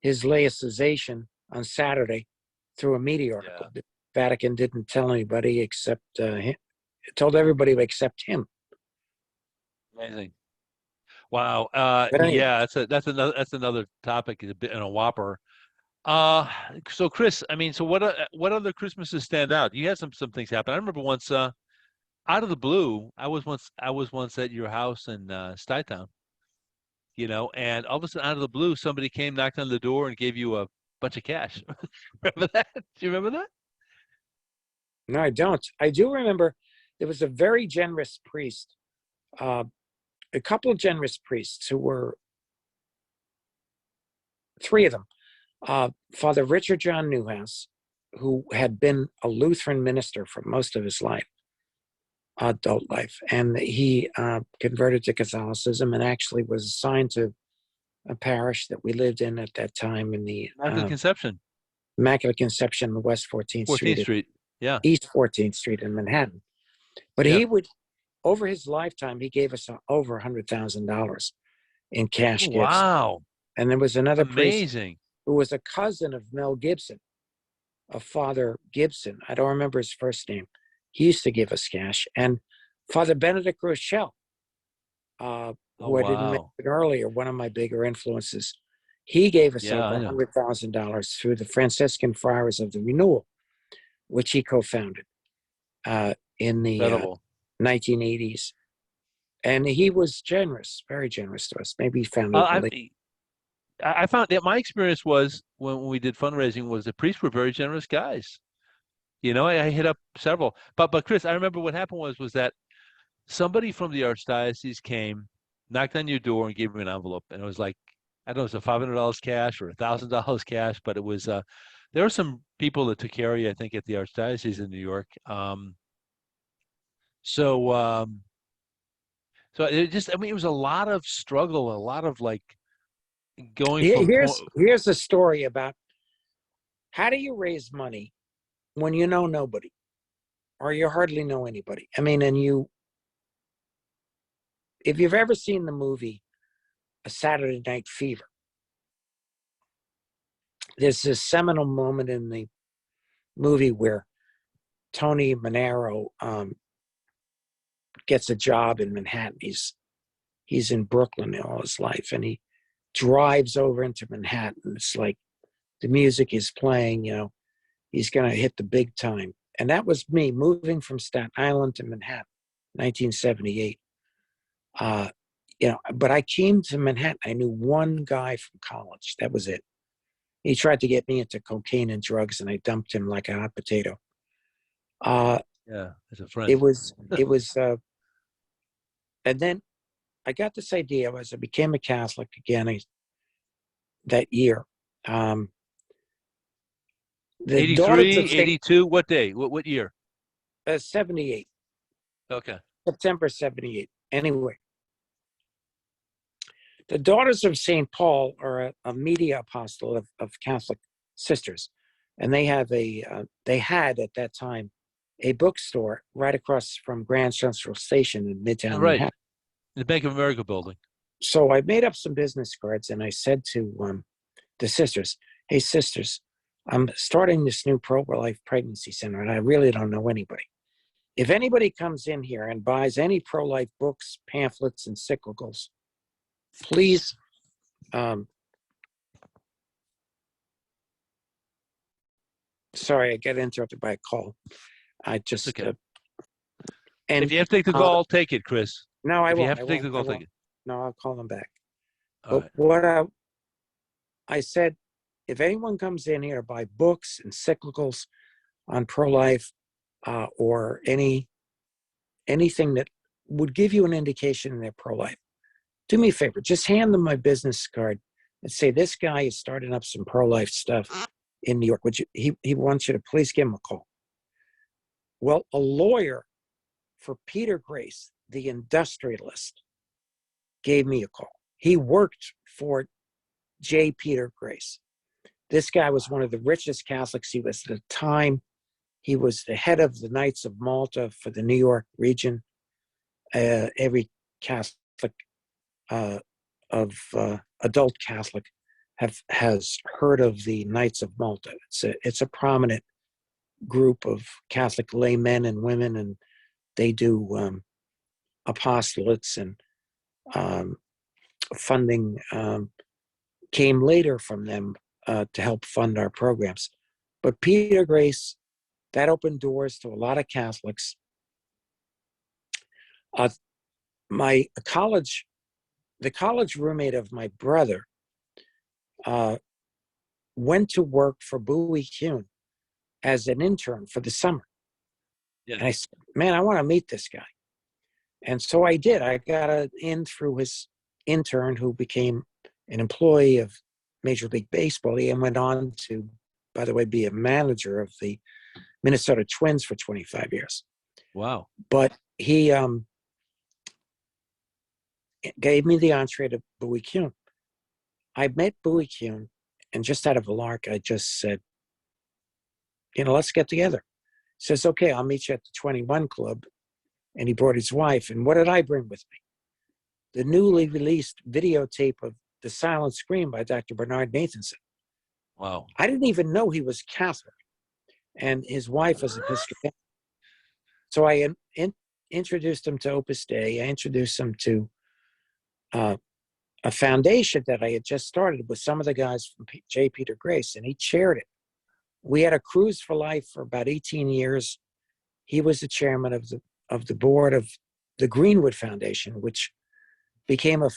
his laicization on Saturday through a media article. Yeah. The Vatican didn't tell anybody except him. It told everybody except him. Amazing. Wow. But anyway, Yeah, that's another topic, a bit in a whopper. Uh, so Chris, I mean, so what other Christmases stand out? You had some things happen. I remember once, out of the blue, I was once at your house in Stuytown, and all of a sudden, out of the blue, somebody came, knocked on the door, and gave you a bunch of cash. Remember that? Do you remember that? no, I don't. I do remember there was a very generous priest a couple of generous priests who were three of them. Father Richard John Newhouse, who had been a Lutheran minister for most of his life, adult life, and he converted to Catholicism and actually was assigned to a parish that we lived in at that time in the Immaculate Conception, Immaculate Conception, the West 14th 14th Street, Street. Yeah, East 14th Street in Manhattan. But yeah. he would, over his lifetime, he gave us over $100,000 in cash Oh, gifts. wow. And there was another priest Amazing. who was a cousin of Mel Gibson, of Father Gibson. I don't remember his first name. He used to give us cash. And Father Benedict Rochelle, Oh, who I didn't wow. mention earlier, one of my bigger influences, he gave us Yeah, over I know. $100,000 through the Franciscan Friars of the Renewal, which he co-founded in the Incredible. 1980s. And he was generous, very generous to us. Maybe he found it Uh, late. I found that my experience was when we did fundraising was the priests were very generous guys. I hit up several, but Chris, I remember what happened was that somebody from the archdiocese came, knocked on your door, and gave you an envelope, and it was like, I don't know, it was a $500 cash or $1,000 cash, but it was there were some people that took care of you, I think, at the archdiocese in New York. So so it just, I mean, it was a lot of struggle, a lot of like going from point. Here's a story about how do you raise money when you know nobody or you hardly know anybody. I mean, if you've ever seen the movie A Saturday Night Fever, there's this seminal moment in the movie where Tony Manero gets a job in Manhattan. He's in Brooklyn all his life, and he drives over into Manhattan. It's like the music is playing, he's going to hit the big time. And that was me moving from Staten Island to Manhattan, 1978. But I came to Manhattan. I knew one guy from college. That was it. He tried to get me into cocaine and drugs, and I dumped him like a hot potato. Yeah, as a friend. It was, and then I got this idea as I became a Catholic again that year. The daughters 83, of Saint 82, what day? What year? 78, Okay. September 78. Anyway, the Daughters of St. Paul are a media apostle of Catholic sisters, and they had at that time a bookstore right across from Grand Central Station in Midtown Right. Manhattan. The Bank of America building. So I made up some business cards, and I said to the sisters, "Hey, sisters, I'm starting this new pro-life pregnancy center, and I really don't know anybody. If anybody comes in here and buys any pro-life books, pamphlets, encyclicals, please sorry, I got interrupted by a call. I just Okay. and If you have to take the call, take it, Chris. no, I If you won't. have I to take won't. the I call, take won't. it. No, I'll call them back. All But right. what I said, if anyone comes in here to buy books, encyclicals on pro-life, or anything that would give you an indication they're pro-life, do me a favor, just hand them my business card and say, this guy is starting up some pro-life stuff in New York. He wants you to please give him a call. Well, a lawyer for Peter Grace, the industrialist, gave me a call. He worked for J. Peter Grace. This guy was one of the richest Catholics. He was at the time, he was the head of the Knights of Malta for the New York region. Every Catholic adult Catholic has heard of the Knights of Malta. It's a prominent group of Catholic laymen and women, and they do apostolates, and funding came later from them to help fund our programs. But Peter Grace, that opened doors to a lot of Catholics. The college roommate of my brother went to work for Bowie Kuhn as an intern for the summer. Yeah. And I said, man, I want to meet this guy. And so I did. I got in through his intern, who became an employee of Major League Baseball. He went on to, by the way, be a manager of the Minnesota Twins for 25 years. Wow. But he gave me the entree to Bowie Kuhn. I met Bowie Kuhn, and just out of a lark, I just said, let's get together. He says, okay, I'll meet you at the 21 Club. And he brought his wife. And what did I bring with me? The newly released videotape of The Silent Scream by Dr. Bernard Nathanson. Wow. I didn't even know he was Catholic, and his wife was Episcopalian. So I introduced him to Opus Dei. I introduced him to a foundation that I had just started with some of the guys from J. Peter Grace, and he chaired it. We had a cruise for life for about 18 years. He was the chairman of the board of the Greenwood Foundation, which became a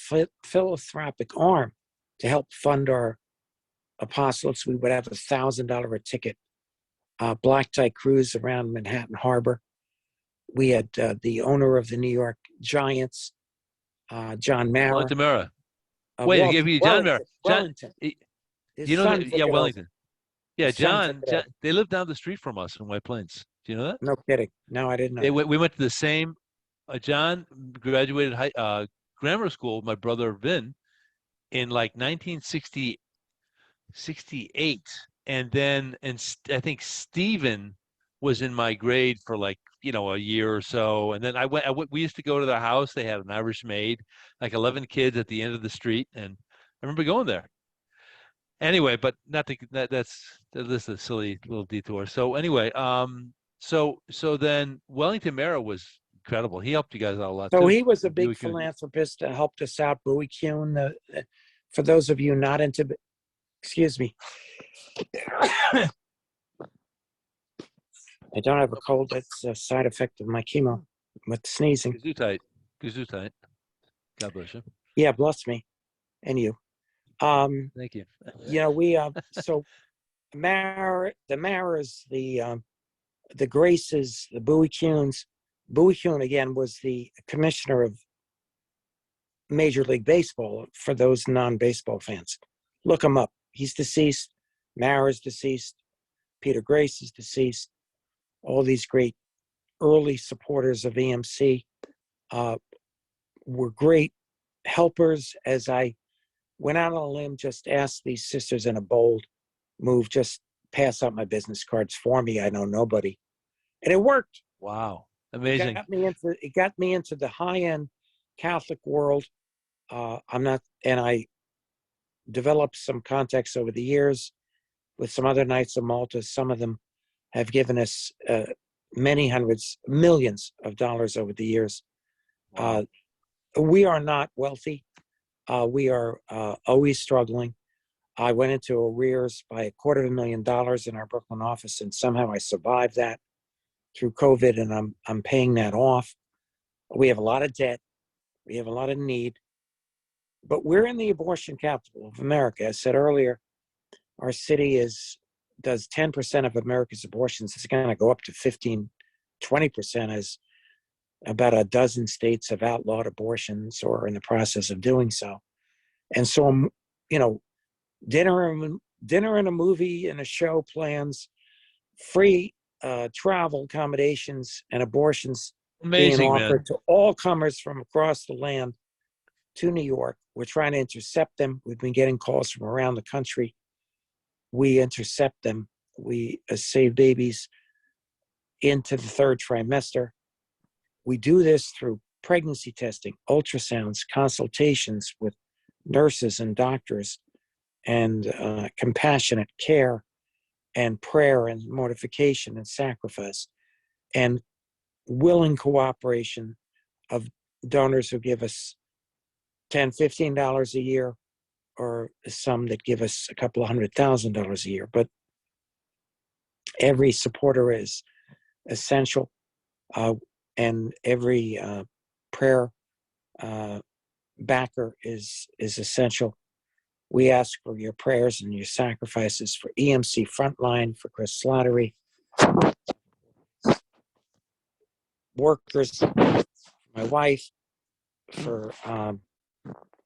philanthropic arm to help fund our apostolates. We would have $1,000 a ticket black tie cruise around Manhattan Harbor. We had the owner of the New York Giants, John Mara. Wellington Mara. Wait, I gave you John Mara. Wellington. You know that? Yeah, Wellington. Yeah, John, they live down the street from us in White Plains. Do you know that? No kidding. No, I didn't know. We went to the same. John graduated grammar school with my brother Vin in like 1968, and then I think Stephen was in my grade for like a year or so, and then I went. We used to go to their house. They had an Irish maid, like 11 kids at the end of the street, and I remember going there. Anyway, but that's a silly little detour. So anyway, so then Wellington Mara was incredible. He helped you guys out a lot. So too. he was a big philanthropist that helped us out. Bowie Kuhn. For those of you not into, excuse me, I don't have a cold. That's a side effect of my chemo with sneezing. Gesundheit. God bless you. Yeah, bless me, and you. Thank you. We so the Maras, the Graces, the Bowie Kuhns. Bowie Kuhn again was the commissioner of Major League Baseball. For those non-baseball fans, look him up. He's deceased. Mara's deceased. Peter Grace is deceased. All these great early supporters of EMC were great helpers. As I went out on a limb, just asked these sisters in a bold move, just pass out my business cards for me. I know nobody. And it worked. Wow. Amazing. It got me into the high-end Catholic world. I developed some contacts over the years with some other Knights of Malta. Some of them have given us many millions of dollars over the years. Wow. We are not wealthy. We are always struggling. I went into arrears by $250,000 in our Brooklyn office, and somehow I survived that through COVID, and I'm paying that off. We have a lot of debt. We have a lot of need. But we're in the abortion capital of America. As I said earlier, our city does 10% of America's abortions. It's going to go up to 15, 20% as about a dozen states have outlawed abortions or are in the process of doing so. And so, dinner and a movie and a show plans, free travel accommodations and abortions Amazing, being offered man. to all comers from across the land to New York. We're trying to intercept them. We've been getting calls from around the country. We intercept them. We save babies into the third trimester. We do this through pregnancy testing, ultrasounds, consultations with nurses and doctors, and compassionate care and prayer and mortification and sacrifice, and willing cooperation of donors who give us $10, $15 a year, or some that give us a couple of $100,000 a year. But every supporter is essential, and every prayer backer is essential. We ask for your prayers and your sacrifices for EMC Frontline, for Chris Slattery, workers, my wife, for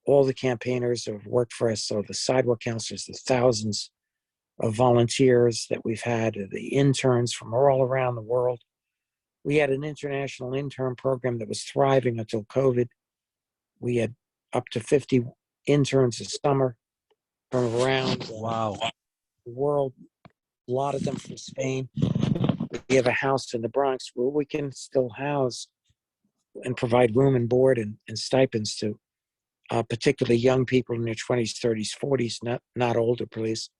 all the campaigners who have worked for us. So the sidewalk counselors, the thousands of volunteers that we've had, the interns from all around the world. We had an international intern program that was thriving until COVID. We had up to 50 interns a summer from around Wow. the world, a lot of them from Spain. We have a house in the Bronx where we can still house and provide room and board and stipends to particularly young people in their 20s, 30s, 40s, not older, please.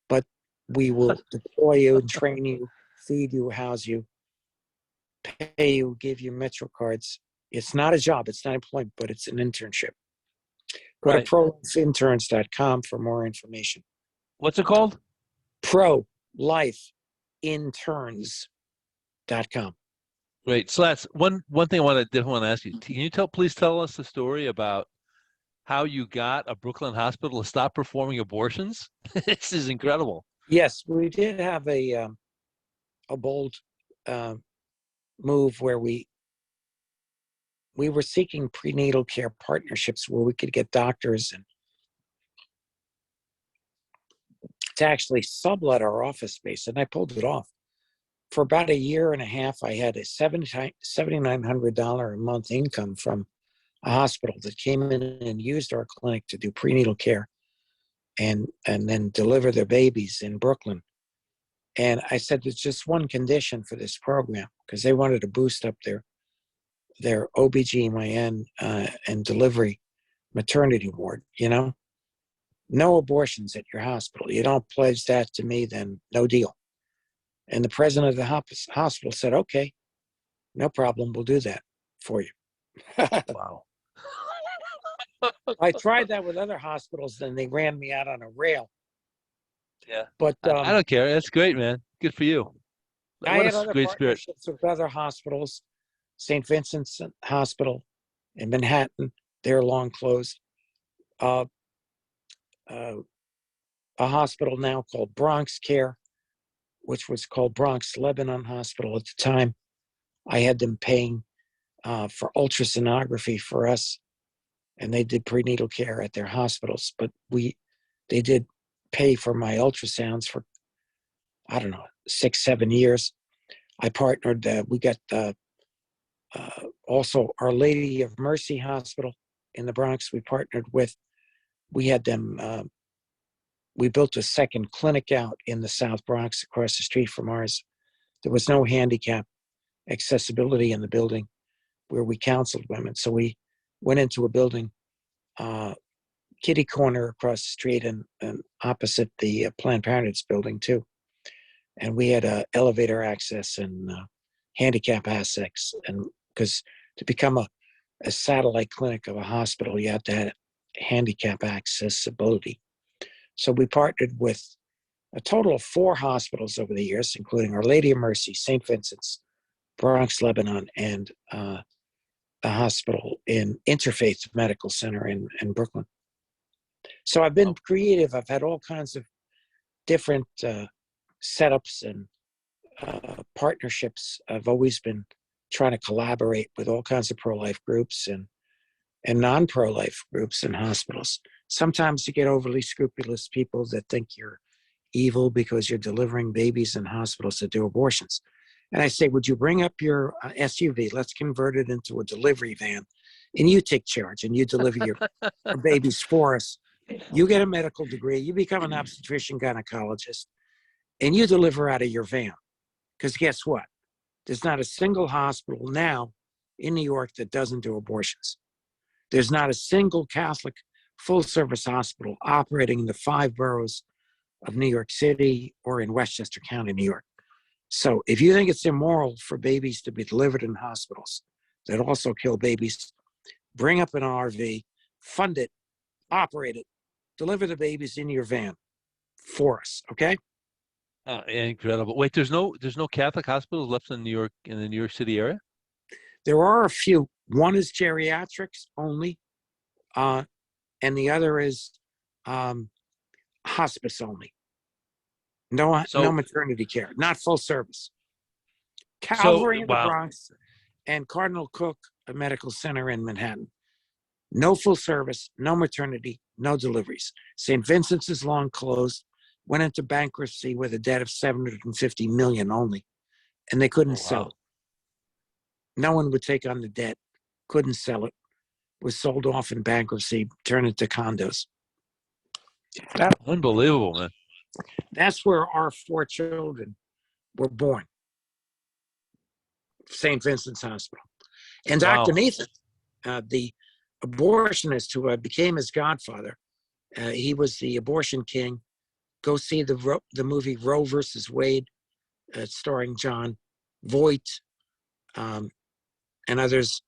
But we will deploy you and train you, feed you, house you, pay you, give you Metro cards. It's not a job, it's not employment, but it's an internship. Go to Right. prolifeinterns.com for more information. What's it called? Prolifeinterns.com. Great. Slats, one thing I definitely want to ask you. Can you please tell us the story about how you got a Brooklyn hospital to stop performing abortions? This is incredible. Yes, we did have a bold move where we were seeking prenatal care partnerships where we could get doctors and to actually sublet our office space, and I pulled it off. For about a year and a half, I had a $7,900 a month income from a hospital that came in and used our clinic to do prenatal care and then deliver their babies in Brooklyn. And I said, there's just one condition for this program, because they wanted to boost up their OBGYN and delivery maternity ward, no abortions at your hospital. You don't pledge that to me, then no deal. And the president of the hospital said, okay, no problem. We'll do that for you. Wow. I tried that with other hospitals, then they ran me out on a rail. Yeah. But I don't care. That's great, man. Good for you. I What had a other great spirit. partnerships with other hospitals. St. Vincent's Hospital in Manhattan, they're long closed. A hospital now called Bronx Care, which was called Bronx Lebanon Hospital at the time. I had them paying for ultrasonography for us, and they did prenatal care at their hospitals. But they did pay for my ultrasounds for, I don't know, 6-7 years. I partnered. We got also Our Lady of Mercy Hospital in the Bronx. We partnered with. We had them. We built a second clinic out in the South Bronx across the street from ours. There was no handicap accessibility in the building where we counseled women. So we went into a building, kitty corner across the street and opposite the Planned Parenthood's building too. And we had elevator access and handicap access. And because to become a satellite clinic of a hospital, you have to have handicap accessibility. So we partnered with a total of 4 hospitals over the years, including Our Lady of Mercy, St. Vincent's, Bronx, Lebanon, and a hospital in Interfaith Medical Center in Brooklyn. So I've been creative. I've had all kinds of different setups and partnerships. I've always been trying to collaborate with all kinds of pro-life groups and non-pro-life groups and hospitals. Sometimes you get overly scrupulous people that think you're evil because you're delivering babies in hospitals that do abortions. And I say, would you bring up your SUV? Let's convert it into a delivery van, and you take charge and you deliver your babies for us. You get a medical degree, you become an obstetrician gynecologist, and you deliver out of your van. Because guess what? There's not a single hospital now in New York that doesn't do abortions. There's not a single Catholic full-service hospital operating in the 5 boroughs of New York City or in Westchester County, New York. So if you think it's immoral for babies to be delivered in hospitals that also kill babies, bring up an RV, fund it, operate it, deliver the babies in your van for us, okay? Incredible. Wait, there's no Catholic hospitals left in New York, in the New York City area? There are a few. One is geriatrics only, and the other is hospice only. No maternity care, not full service. Calvary in the Wow. Bronx and Cardinal Cook medical center in Manhattan. No full service, no maternity, no deliveries. St. Vincent's is long closed, went into bankruptcy with a debt of 750 million only, and they couldn't Oh, sell wow. it. No one would take on the debt, couldn't sell it, was sold off in bankruptcy, turned into condos. Unbelievable, man. That's where our 4 children were born, St. Vincent's Hospital. And Dr. Wow. Nathan, the abortionist who became his godfather, he was the abortion king. Go see the movie Roe versus Wade, starring John Voight and others,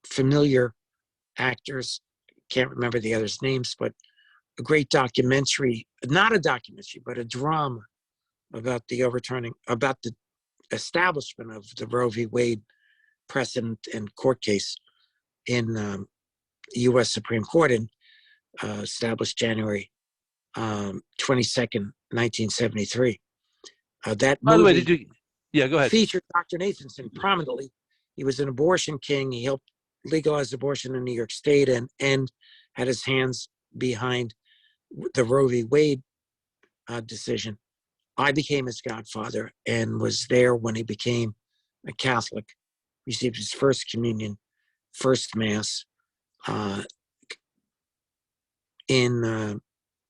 familiar actors. Can't remember the others' names, but a great documentary, not a documentary, but a drama about the establishment of the Roe v. Wade precedent and court case in U.S. Supreme Court, and established January 22nd, 1973. That By the way, movie yeah, go ahead. featured Dr. Nathanson prominently. He was an abortion king. He helped legalize abortion in New York State and had his hands behind the Roe v. Wade decision. I became his godfather and was there when he became a Catholic, received his first communion, first mass in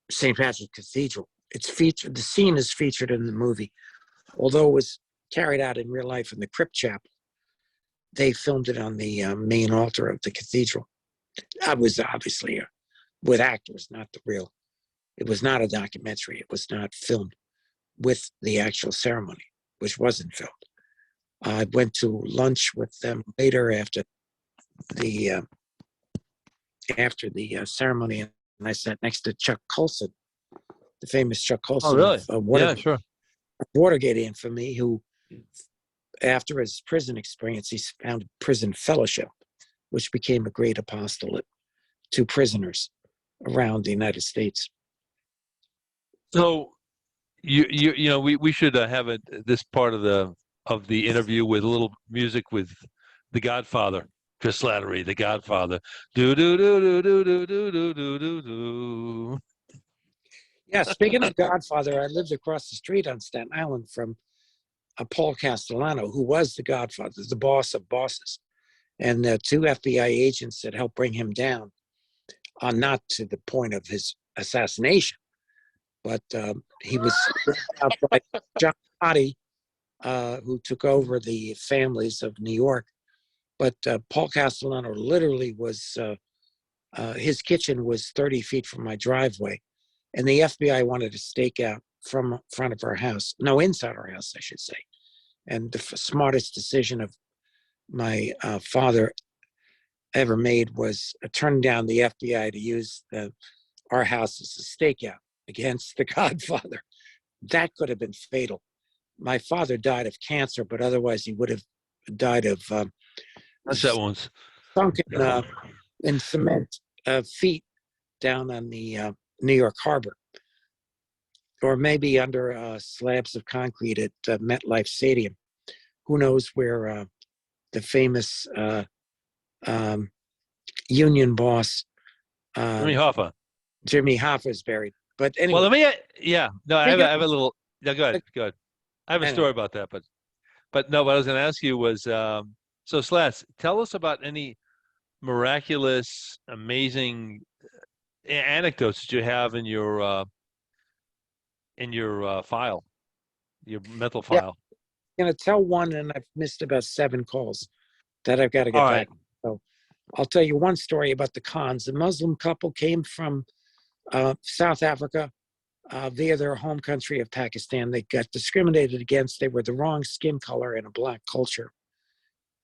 St. Patrick's Cathedral. It's featured. The scene is featured in the movie, although it was carried out in real life in the crypt chapel. They filmed it on the main altar of the cathedral. I was obviously with actors, not the real. It was not a documentary. It was not filmed with the actual ceremony, which wasn't filmed. I went to lunch with them later after the ceremony, and I sat next to Chuck Colson, the famous Chuck Oh, Colson really? of Yeah, sure. Watergate infamy, who, after his prison experience, he founded Prison Fellowship, which became a great apostolate to prisoners around the United States. So we should have this part of the interview with a little music with the Godfather, Chris Slattery, the Godfather. Do do do do do do do do do do do. Yeah, speaking of Godfather, I lived across the street on Staten Island from Paul Castellano, who was the Godfather, the boss of bosses, and 2 FBI agents that helped bring him down, not to the point of his assassination, but he was out by John Gotti, who took over the families of New York. But Paul Castellano literally was, his kitchen was 30 feet from my driveway, and the FBI wanted to stake out from front of our house, no, inside our house, I should say. And the smartest decision of my father ever made was turn down the FBI to use our house as a stakeout against the Godfather. That could have been fatal. My father died of cancer, but otherwise he would have died of That's that one's. sunken in cement feet down on the New York Harbor, or maybe under slabs of concrete at MetLife Stadium. Who knows where the famous union boss Jimmy Hoffa. Jimmy Hoffa is buried. But Well, anyway, no, I have a little. Yeah, go ahead, go ahead. I have a anyway, story about that, but no, what I was going to ask you was, so Slats, tell us about any miraculous, amazing anecdotes that you have in your file, your mental yeah, file. I'm going to tell one, and I've missed about 7 calls that I've got to All get right. back. So I'll tell you one story about the Khans. A Muslim couple came from South Africa via their home country of Pakistan. They got discriminated against. They were the wrong skin color in a black culture.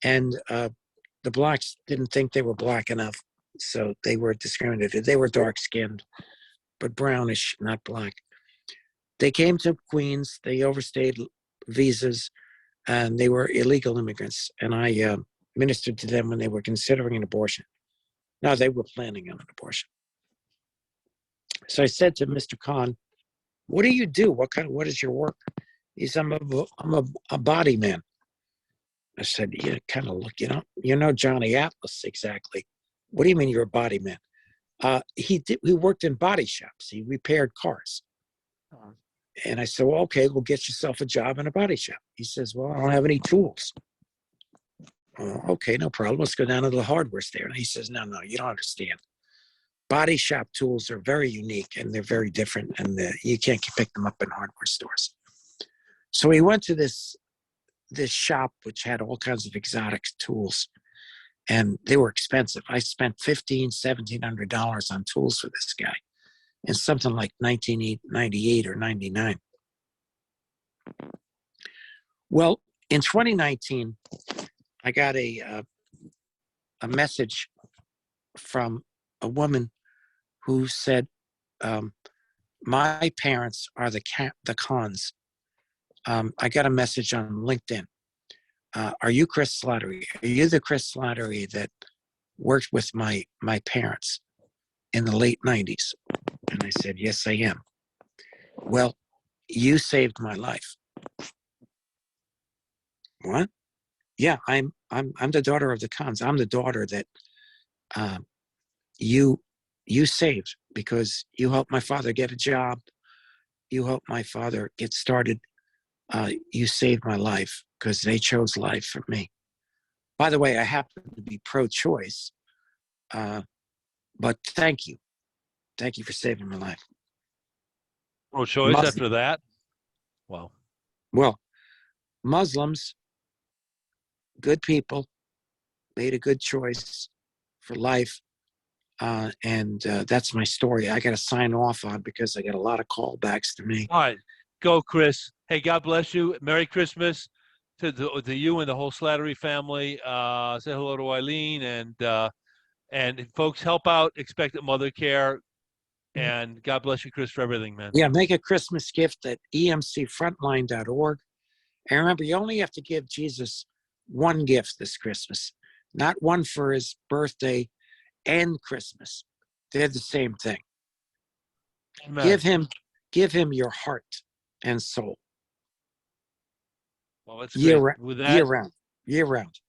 And the blacks didn't think they were black enough, so they were discriminated. They were dark-skinned, but brownish, not black. They came to Queens. They overstayed visas, and they were illegal immigrants. And I ministered to them when they were considering an abortion. No, they were planning on an abortion. So I said to Mr. Khan, "What do you do? What is your work?" He said, I'm a body man. I said, "You kind of look, Johnny Atlas exactly. What do you mean you're a body man?" He worked in body shops. He repaired cars. And I said, "Well, okay, well, get yourself a job in a body shop." He says, "Well, I don't have any tools." Okay, no problem. Let's go down to the hardware store. And he says, "No, no, you don't understand. Body shop tools are very unique and they're very different, and you can't pick them up in hardware stores." So he went to this shop which had all kinds of exotic tools, and they were expensive. I spent $1,700 on tools for this guy in something like 1998 or 99. Well, in 2019, I got a message from a woman who said, "My parents are the cons." I got a message on LinkedIn. "Are you Chris Slattery? Are you the Chris Slattery that worked with my parents in the late 90s?" And I said, "Yes, I am." "Well, you saved my life." "What?" "Yeah, I'm the daughter of the cons. I'm the daughter that you saved, because you helped my father get a job. You helped my father get started. You saved my life because they chose life for me. By the way, I happen to be pro-choice, but thank you. Thank you for saving my life." Pro-choice Muslim, after that? Wow. well, Muslims, good people, made a good choice for life. And that's my story. I got to sign off on because I got a lot of callbacks to me. All right. Go, Chris. Hey, God bless you. Merry Christmas to you and the whole Slattery family. Say hello to Eileen, and folks, help out Expectant Mother Care. And God bless you, Chris, for everything, man. Yeah, make a Christmas gift at emcfrontline.org. And remember, you only have to give Jesus one gift this Christmas, not one for his birthday and Christmas. They're the same thing. Amen. Give him your heart and soul. Well, that's Year, great. With year that, round. Year round.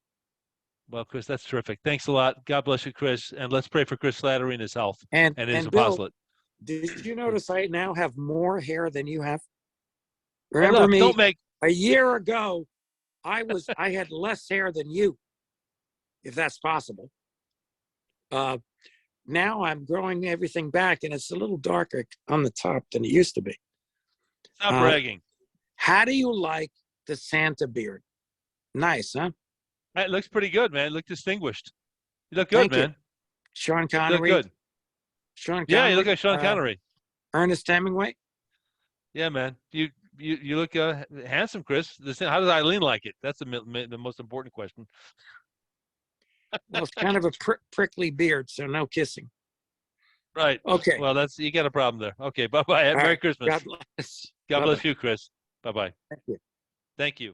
well, Chris, that's terrific. Thanks a lot. God bless you, Chris. And let's pray for Chris Slattery and his health And his Bill, apostolate. did you notice I now have more hair than you have? Hey, Remember look, me don't make. a year ago? I had less hair than you, if that's possible. Now I'm growing everything back, and it's a little darker on the top than it used to be. Stop bragging. How do you like the Santa beard? Nice, huh? It looks pretty good, man. You look distinguished. You look good, Thank you. man. Sean You look Connery. good. Sean Yeah, you look Connery. like Sean Connery. Ernest Hemingway. Yeah, man. You look handsome, Chris. How does Eileen like it? That's the most important question. Well, it's kind of a prickly beard, so no kissing. Right. Okay. Well, you got a problem there. Okay. Bye bye. All Merry right. Christmas. God bless. God Bye-bye. bless you, Chris. Bye bye. Thank you. Thank you.